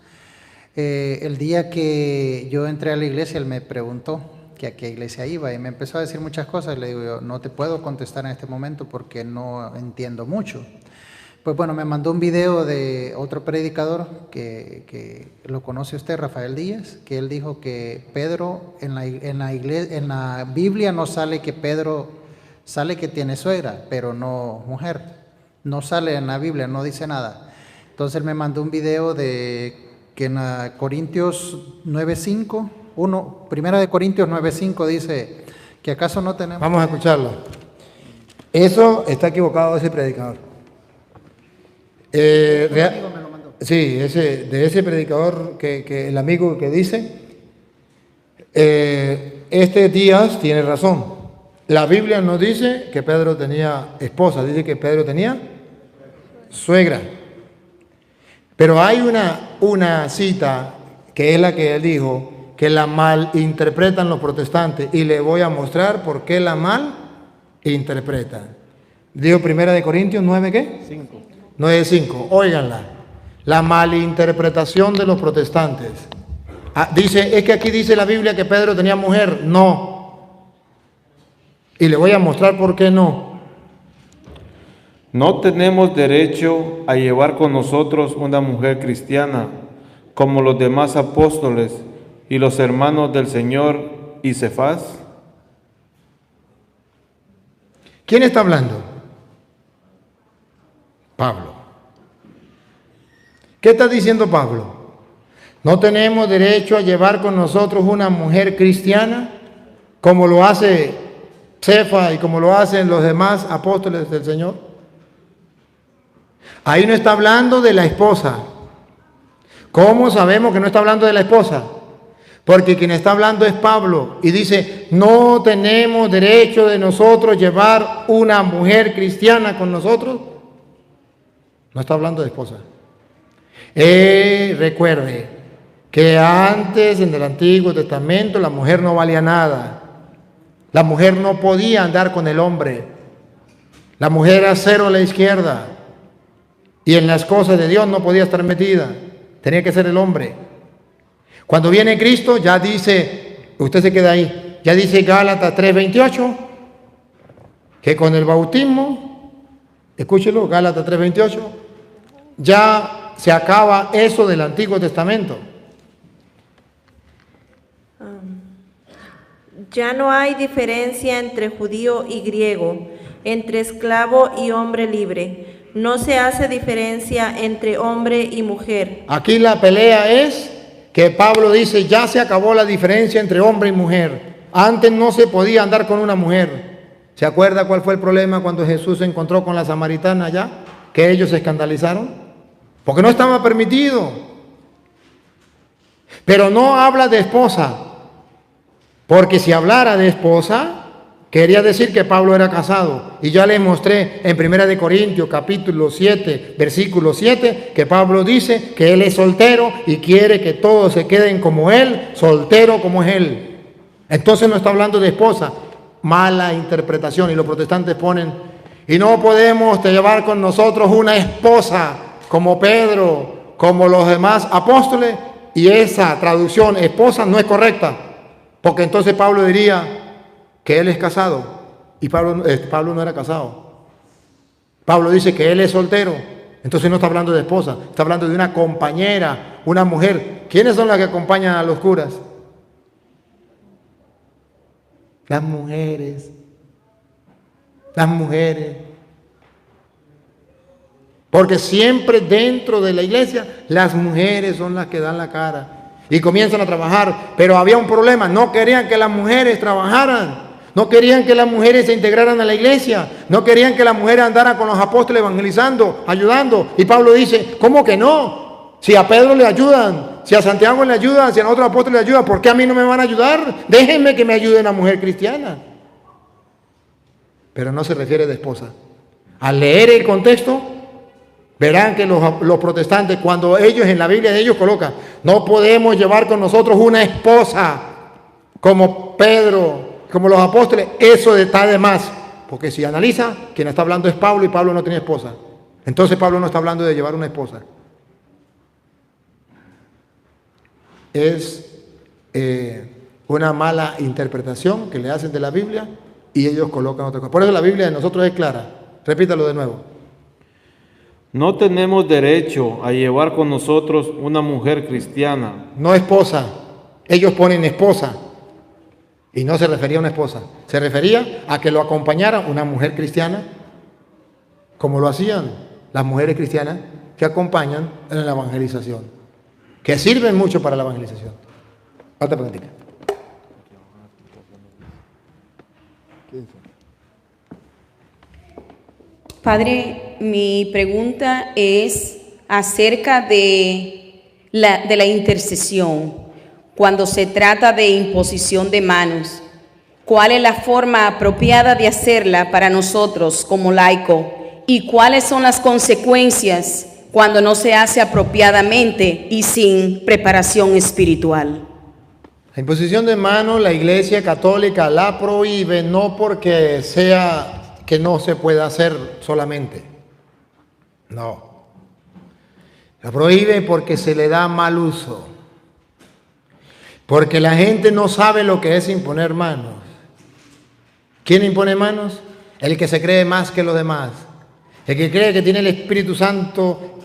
El día que yo entré a la iglesia, él me preguntó que a qué iglesia iba y me empezó a decir muchas cosas. Le digo, yo no te puedo contestar en este momento porque no entiendo mucho. Pues bueno, me mandó un video de otro predicador que lo conoce usted, Rafael Díaz, que él dijo que Pedro, en la Biblia no sale que Pedro, sale que tiene suegra, pero no mujer. No sale en la Biblia, no dice nada. Entonces él me mandó un video de que en Corintios 9:5, primera de Corintios 9:5 dice que acaso no tenemos... Vamos a escucharlo. Eso está equivocado ese predicador. Sí, de ese predicador que el amigo que dice, este Díaz tiene razón. La Biblia no dice que Pedro tenía esposa, dice que Pedro tenía suegra. Pero hay una cita que es la que él dijo, que la malinterpretan los protestantes, y le voy a mostrar por qué la malinterpretan. Digo, 1 Corintios 9, ¿qué? 9:5, óiganla. La malinterpretación de los protestantes. Dice, es que aquí dice la Biblia que Pedro tenía mujer. No. Y le voy a mostrar por qué no. No tenemos derecho a llevar con nosotros una mujer cristiana, como los demás apóstoles y los hermanos del Señor y Cefas. ¿Quién está hablando? Pablo. ¿Qué está diciendo Pablo? No tenemos derecho a llevar con nosotros una mujer cristiana, como lo hace Cefas y como lo hacen los demás apóstoles del Señor. Ahí no está hablando de la esposa. ¿Cómo sabemos que no está hablando de la esposa? Porque quien está hablando es Pablo y dice, no tenemos derecho de nosotros llevar una mujer cristiana con nosotros. No está hablando de esposa. Recuerde que antes, en el Antiguo Testamento, la mujer no valía nada. La mujer no podía andar con el hombre. La mujer era cero a la izquierda. Y en las cosas de Dios no podía estar metida. Tenía que ser el hombre. Cuando viene Cristo, ya dice, usted se queda ahí, ya dice Gálatas 3:28, que con el bautismo, escúchelo, Gálatas 3:28, ya se acaba eso del Antiguo Testamento. Ya no hay diferencia entre judío y griego, entre esclavo y hombre libre. No se hace diferencia entre hombre y mujer. Aquí la pelea es que Pablo dice, ya se acabó la diferencia entre hombre y mujer. Antes no se podía andar con una mujer. ¿Se acuerda cuál fue el problema cuando Jesús se encontró con la samaritana allá? Que ellos se escandalizaron. Porque no estaba permitido. Pero no habla de esposa. Porque si hablara de esposa, quería decir que Pablo era casado. Y ya les mostré en 1 Corintios capítulo 7, versículo 7, que Pablo dice que él es soltero y quiere que todos se queden como él, soltero como es él. Entonces no está hablando de esposa. Mala interpretación. Y los protestantes ponen, y no podemos llevar con nosotros una esposa como Pedro, como los demás apóstoles. Y esa traducción, esposa, no es correcta. Porque entonces Pablo diría que él es casado y Pablo no era casado. Pablo dice que él es soltero, entonces no está hablando de esposa, está hablando de una compañera, una mujer. ¿Quiénes son las que acompañan a los curas? Las mujeres. Las mujeres. Porque siempre dentro de la iglesia las mujeres son las que dan la cara y comienzan a trabajar. Pero había un problema, no querían que las mujeres trabajaran. No querían que las mujeres se integraran a la iglesia. No querían que las mujeres andaran con los apóstoles evangelizando, ayudando. Y Pablo dice, ¿cómo que no? Si a Pedro le ayudan, si a Santiago le ayudan, si a otros apóstoles le ayudan, ¿por qué a mí no me van a ayudar? Déjenme que me ayude una mujer cristiana. Pero no se refiere de esposa. Al leer el contexto, verán que los protestantes, cuando ellos en la Biblia de ellos colocan, no podemos llevar con nosotros una esposa como Pedro, como los apóstoles, eso está de más. Porque si analiza, quien está hablando es Pablo y Pablo no tenía esposa. Entonces Pablo no está hablando de llevar una esposa. Es una mala interpretación que le hacen de la Biblia y ellos colocan otra cosa. Por eso la Biblia de nosotros es clara. Repítalo de nuevo. No tenemos derecho a llevar con nosotros una mujer cristiana. No esposa. Ellos ponen esposa. Y no se refería a una esposa. Se refería a que lo acompañara una mujer cristiana, como lo hacían las mujeres cristianas que acompañan en la evangelización, que sirven mucho para la evangelización. Otra preguntita. Padre, mi pregunta es acerca de la intercesión. Cuando se trata de imposición de manos, ¿cuál es la forma apropiada de hacerla para nosotros como laicos? ¿Y cuáles son las consecuencias cuando no se hace apropiadamente y sin preparación espiritual? La imposición de manos, la Iglesia Católica la prohíbe, no porque sea que no se pueda hacer solamente. No. La prohíbe porque se le da mal uso. Porque la gente no sabe lo que es imponer manos. ¿Quién impone manos? El que se cree más que los demás. El que cree que tiene el Espíritu Santo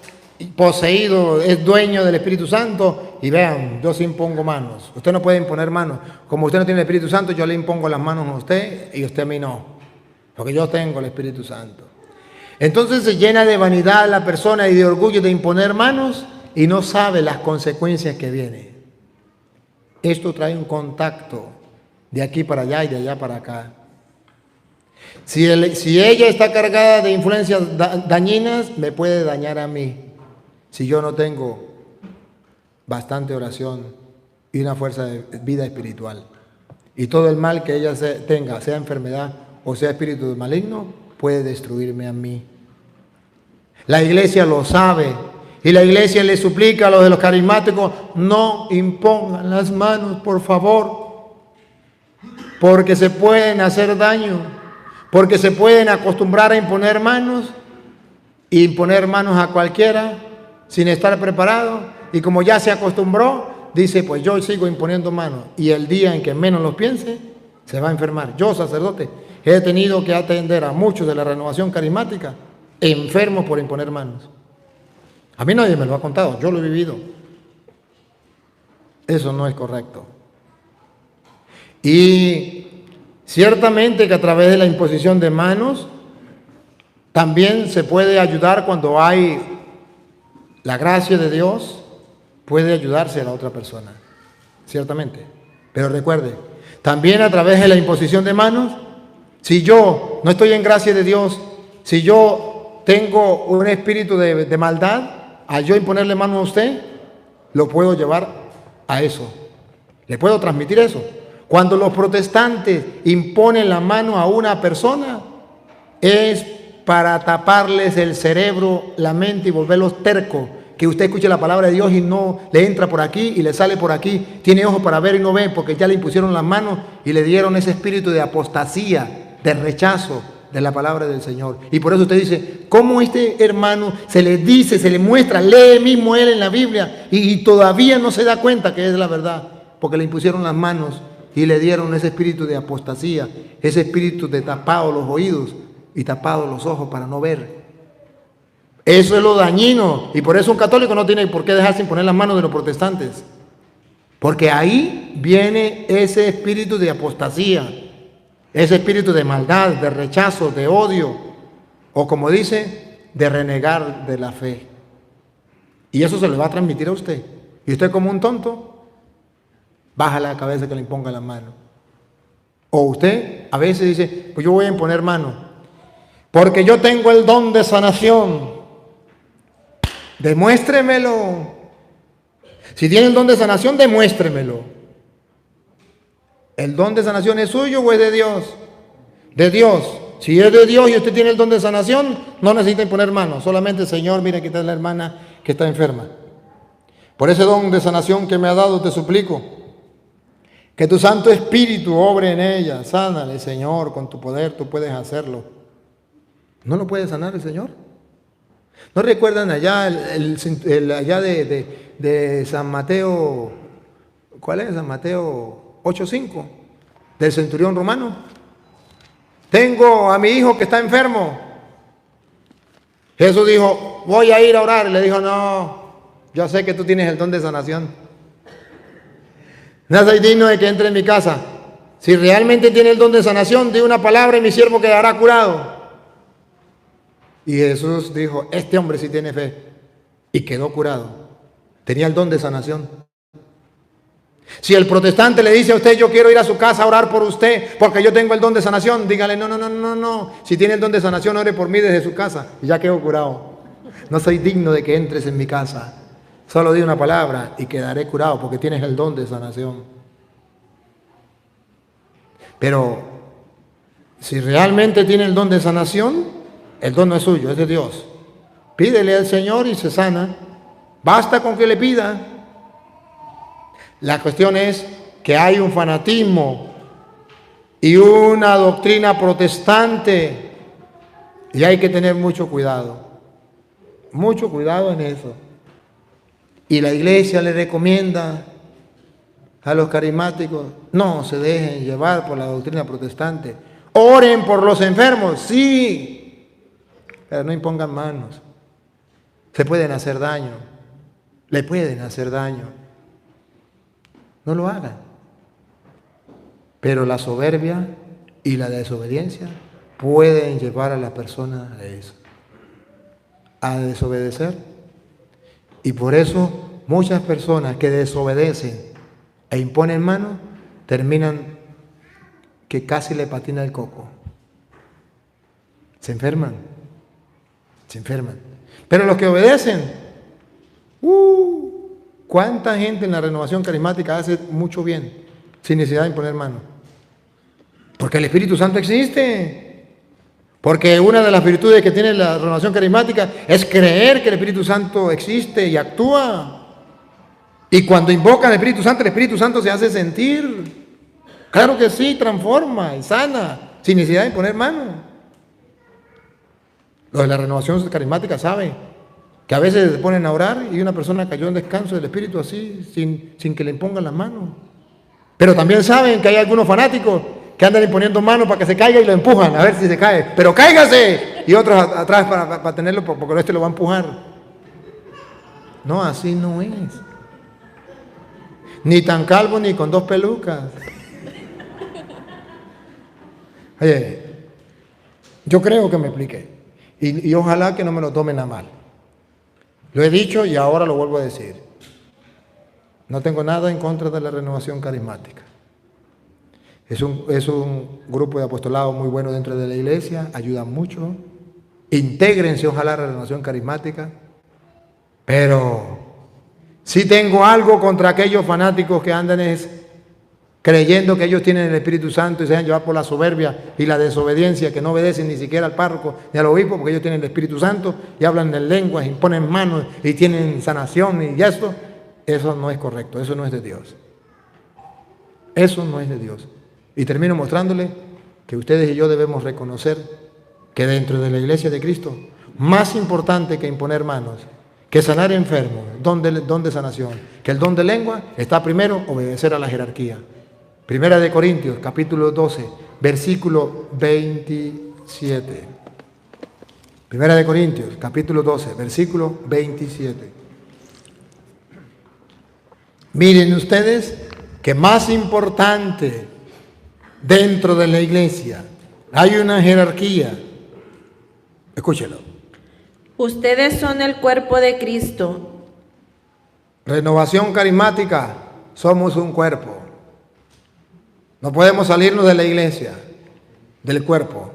poseído, es dueño del Espíritu Santo. Y vean, yo sí impongo manos. Usted no puede imponer manos. Como usted no tiene el Espíritu Santo, yo le impongo las manos a usted y usted a mí no. Porque yo tengo el Espíritu Santo. Entonces se llena de vanidad la persona y de orgullo de imponer manos y no sabe las consecuencias que vienen. Esto trae un contacto de aquí para allá y de allá para acá. Si ella está cargada de influencias dañinas, me puede dañar a mí. Si yo no tengo bastante oración y una fuerza de vida espiritual. Y todo el mal que ella tenga, sea enfermedad o sea espíritu maligno, puede destruirme a mí. La iglesia lo sabe. Y la iglesia le suplica a los de los carismáticos, no impongan las manos, por favor, porque se pueden hacer daño, porque se pueden acostumbrar a imponer manos, e imponer manos a cualquiera sin estar preparado, y como ya se acostumbró, dice, pues yo sigo imponiendo manos, y el día en que menos lo piense, se va a enfermar. Yo, sacerdote, he tenido que atender a muchos de la renovación carismática, enfermos por imponer manos. A mí nadie me lo ha contado, yo lo he vivido. Eso no es correcto. Y ciertamente que a través de la imposición de manos también se puede ayudar cuando hay la gracia de Dios, puede ayudarse a la otra persona, ciertamente. Pero recuerde, también a través de la imposición de manos, si yo no estoy en gracia de Dios, si yo tengo un espíritu de maldad, al yo imponerle mano a usted, lo puedo llevar a eso. Le puedo transmitir eso. Cuando los protestantes imponen la mano a una persona, es para taparles el cerebro, la mente y volverlos tercos. Que usted escuche la palabra de Dios y no le entra por aquí y le sale por aquí. Tiene ojos para ver y no ve porque ya le impusieron las manos y le dieron ese espíritu de apostasía, de rechazo de la palabra del Señor. Y por eso usted dice, ¿cómo este hermano se le dice, se le muestra, lee mismo él en la Biblia y todavía no se da cuenta que es la verdad? Porque le impusieron las manos y le dieron ese espíritu de apostasía, ese espíritu de tapado los oídos y tapado los ojos para no ver. Eso es lo dañino y por eso un católico no tiene por qué dejarse imponer las manos de los protestantes. Porque ahí viene ese espíritu de apostasía. Ese espíritu de maldad, de rechazo, de odio, o como dice, de renegar de la fe. Y eso se le va a transmitir a usted. Y usted como un tonto, baja la cabeza que le imponga la mano. O usted a veces dice, pues yo voy a imponer mano, porque yo tengo el don de sanación. Demuéstremelo. Si tiene el don de sanación, demuéstremelo. ¿El don de sanación es suyo o es de Dios? De Dios. Si es de Dios y usted tiene el don de sanación, no necesita imponer manos. Solamente, Señor, mira, quitar a la hermana que está enferma. Por ese don de sanación que me ha dado, te suplico que tu Santo Espíritu obre en ella. Sánale, Señor, con tu poder tú puedes hacerlo. ¿No lo puede sanar el Señor? ¿No recuerdan allá allá de San Mateo? ¿Cuál es? San Mateo 8:5, del centurión romano. Tengo a mi hijo que está enfermo. Jesús dijo, voy a ir a orar. Y le dijo, no, yo sé que tú tienes el don de sanación. No soy digno de que entre en mi casa. Si realmente tiene el don de sanación, di una palabra y mi siervo quedará curado. Y Jesús dijo, este hombre sí tiene fe. Y quedó curado. Tenía el don de sanación. Si el protestante le dice a usted, yo quiero ir a su casa a orar por usted, porque yo tengo el don de sanación, dígale, no. Si tiene el don de sanación, ore por mí desde su casa. Y ya quedó curado. No soy digno de que entres en mi casa. Solo di una palabra y quedaré curado, porque tienes el don de sanación. Pero si realmente tiene el don de sanación, el don no es suyo, es de Dios. Pídele al Señor y se sana. Basta con que le pida. La cuestión es que hay un fanatismo y una doctrina protestante y hay que tener mucho cuidado en eso. Y la iglesia le recomienda a los carismáticos, no se dejen llevar por la doctrina protestante. Oren por los enfermos, sí, pero no impongan manos. Se pueden hacer daño, le pueden hacer daño. No lo hagan. Pero la soberbia y la desobediencia pueden llevar a la persona a eso, a desobedecer. Y por eso muchas personas que desobedecen e imponen mano terminan que casi le patina el coco. Se enferman. Pero los que obedecen, ¿cuánta gente en la renovación carismática hace mucho bien sin necesidad de imponer mano? Porque el Espíritu Santo existe. Porque una de las virtudes que tiene la renovación carismática es creer que el Espíritu Santo existe y actúa. Y cuando invocan al Espíritu Santo se hace sentir. Claro que sí, transforma y sana, sin necesidad de imponer mano. Los de la renovación carismática saben que a veces se ponen a orar y una persona cayó en descanso del Espíritu así, sin que le impongan las manos. Pero también saben que hay algunos fanáticos que andan imponiendo manos para que se caiga y lo empujan, a ver si se cae. ¡Pero cáigase! Y otros atrás para tenerlo, porque este lo va a empujar. No, así no es. Ni tan calvo ni con 2 pelucas. Oye, yo creo que me expliqué. Y ojalá que no me lo tomen a mal. Lo he dicho y ahora lo vuelvo a decir. No tengo nada en contra de la renovación carismática. Es un grupo de apostolado muy bueno dentro de la iglesia, ayuda mucho. Intégrense ojalá a la renovación carismática. Pero sí tengo algo contra aquellos fanáticos que andan creyendo que ellos tienen el Espíritu Santo y se dejan llevar por la soberbia y la desobediencia, que no obedecen ni siquiera al párroco ni al obispo, porque ellos tienen el Espíritu Santo y hablan en lenguas, imponen manos y tienen sanación y esto. Eso no es correcto, eso no es de Dios. Eso no es de Dios. Y termino mostrándole que ustedes y yo debemos reconocer que dentro de la iglesia de Cristo, más importante que imponer manos, que sanar enfermos, don de sanación, que el don de lengua, está primero obedecer a la jerarquía. Primera de Corintios, capítulo 12, versículo 27. Primera de Corintios, capítulo 12, versículo 27. Miren ustedes que más importante dentro de la iglesia hay una jerarquía. Escúchelo. Ustedes son el cuerpo de Cristo. Renovación carismática, somos un cuerpo. No podemos salirnos de la iglesia, del cuerpo.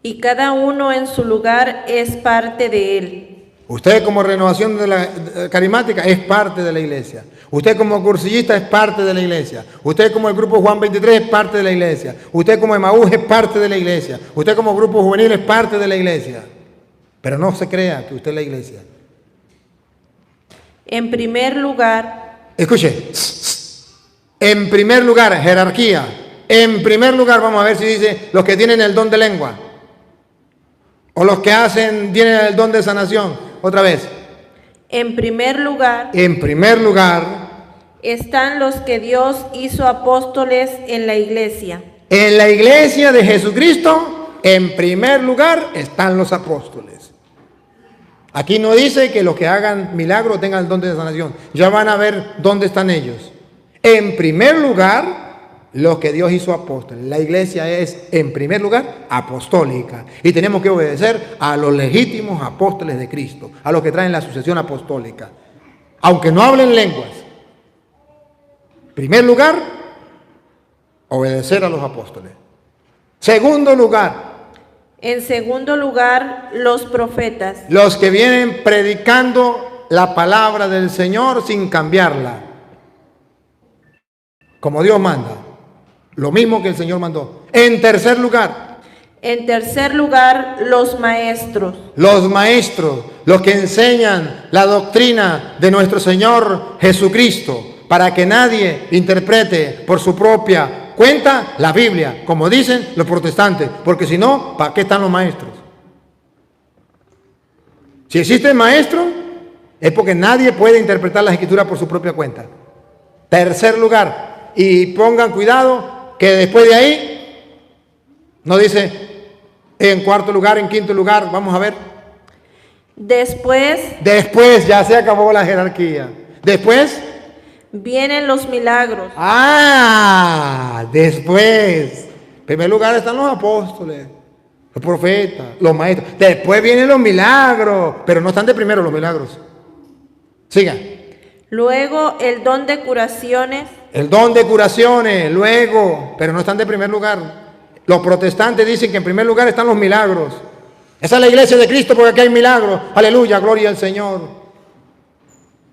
Y cada uno en su lugar es parte de él. Usted como renovación de la carismática es parte de la iglesia. Usted como cursillista es parte de la iglesia. Usted como el grupo Juan 23 es parte de la iglesia. Usted como Emaús es parte de la iglesia. Usted como grupo juvenil es parte de la iglesia. Pero no se crea que usted es la iglesia. En primer lugar, escuche, en primer lugar, jerarquía. En primer lugar, vamos a ver si dice los que tienen el don de lengua. O los que tienen el don de sanación. Otra vez. En primer lugar, están los que Dios hizo apóstoles en la iglesia. En la iglesia de Jesucristo, en primer lugar, están los apóstoles. Aquí no dice que los que hagan milagros tengan el don de sanación. Ya van a ver dónde están ellos. En primer lugar, los que Dios hizo apóstoles. La iglesia es, en primer lugar, apostólica. Y tenemos que obedecer a los legítimos apóstoles de Cristo, a los que traen la sucesión apostólica. Aunque no hablen lenguas. En primer lugar, obedecer a los apóstoles. Segundo lugar. En segundo lugar, los profetas. Los que vienen predicando la palabra del Señor sin cambiarla. Como Dios manda. Lo mismo que el Señor mandó. En tercer lugar. En tercer lugar, los maestros. Los maestros, los que enseñan la doctrina de nuestro Señor Jesucristo, para que nadie interprete por su propia cuenta la Biblia, como dicen los protestantes, porque si no, ¿para qué están los maestros? Si existe maestro, es porque nadie puede interpretar las Escrituras por su propia cuenta. Tercer lugar, y pongan cuidado, que después de ahí, no dice en cuarto lugar, en quinto lugar, vamos a ver. Después ya se acabó la jerarquía. Después vienen los milagros. Después. En primer lugar están los apóstoles, los profetas, los maestros. Después vienen los milagros, pero no están de primero los milagros. Siga. Luego el don de curaciones. El don de curaciones, luego, pero no están de primer lugar. Los protestantes dicen que en primer lugar están los milagros. Esa es la iglesia de Cristo porque aquí hay milagros. Aleluya, gloria al Señor.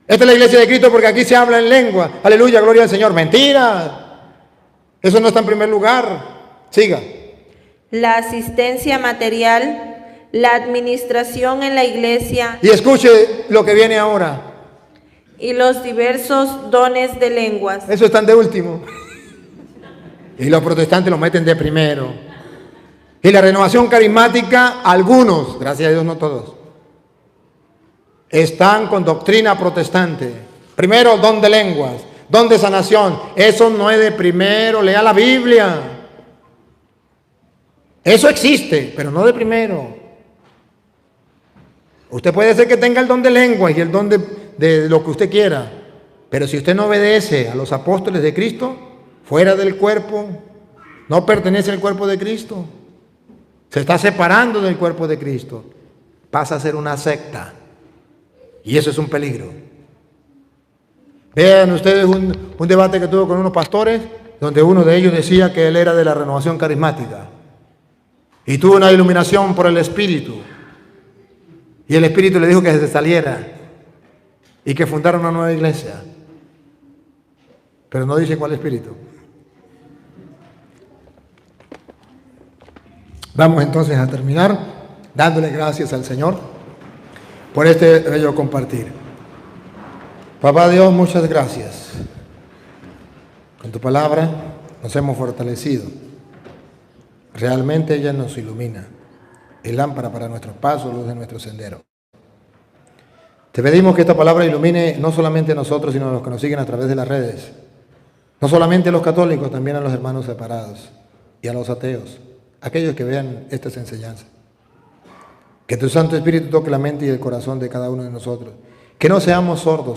Esta es la iglesia de Cristo porque aquí se habla en lengua. Aleluya, gloria al Señor. Mentira. Eso no está en primer lugar. Siga. La asistencia material, la administración en la iglesia. Y escuche lo que viene ahora. Y los diversos dones de lenguas. Eso están de último. Y los protestantes los meten de primero. Y la renovación carismática, algunos, gracias a Dios no todos, están con doctrina protestante. Primero, don de lenguas, don de sanación. Eso no es de primero, lea la Biblia. Eso existe, pero no de primero. Usted puede ser que tenga el don de lenguas y el don de lo que usted quiera, pero si usted no obedece a los apóstoles de Cristo, fuera del cuerpo, no pertenece al cuerpo de Cristo, se está separando del cuerpo de Cristo, pasa a ser una secta, y eso es un peligro. Vean ustedes un debate que tuvo con unos pastores, donde uno de ellos decía que él era de la renovación carismática, y tuvo una iluminación por el Espíritu, y el Espíritu le dijo que se saliera y que fundara una nueva iglesia. Pero no dice cuál Espíritu. Vamos entonces a terminar dándole gracias al Señor por este bello compartir. Papá Dios, muchas gracias. Con tu palabra nos hemos fortalecido. Realmente ella nos ilumina. Y lámpara para nuestros pasos, luz de nuestro sendero. Te pedimos que esta palabra ilumine no solamente a nosotros, sino a los que nos siguen a través de las redes. No solamente a los católicos, también a los hermanos separados y a los ateos, aquellos que vean estas enseñanzas. Que tu Santo Espíritu toque la mente y el corazón de cada uno de nosotros. Que no seamos sordos.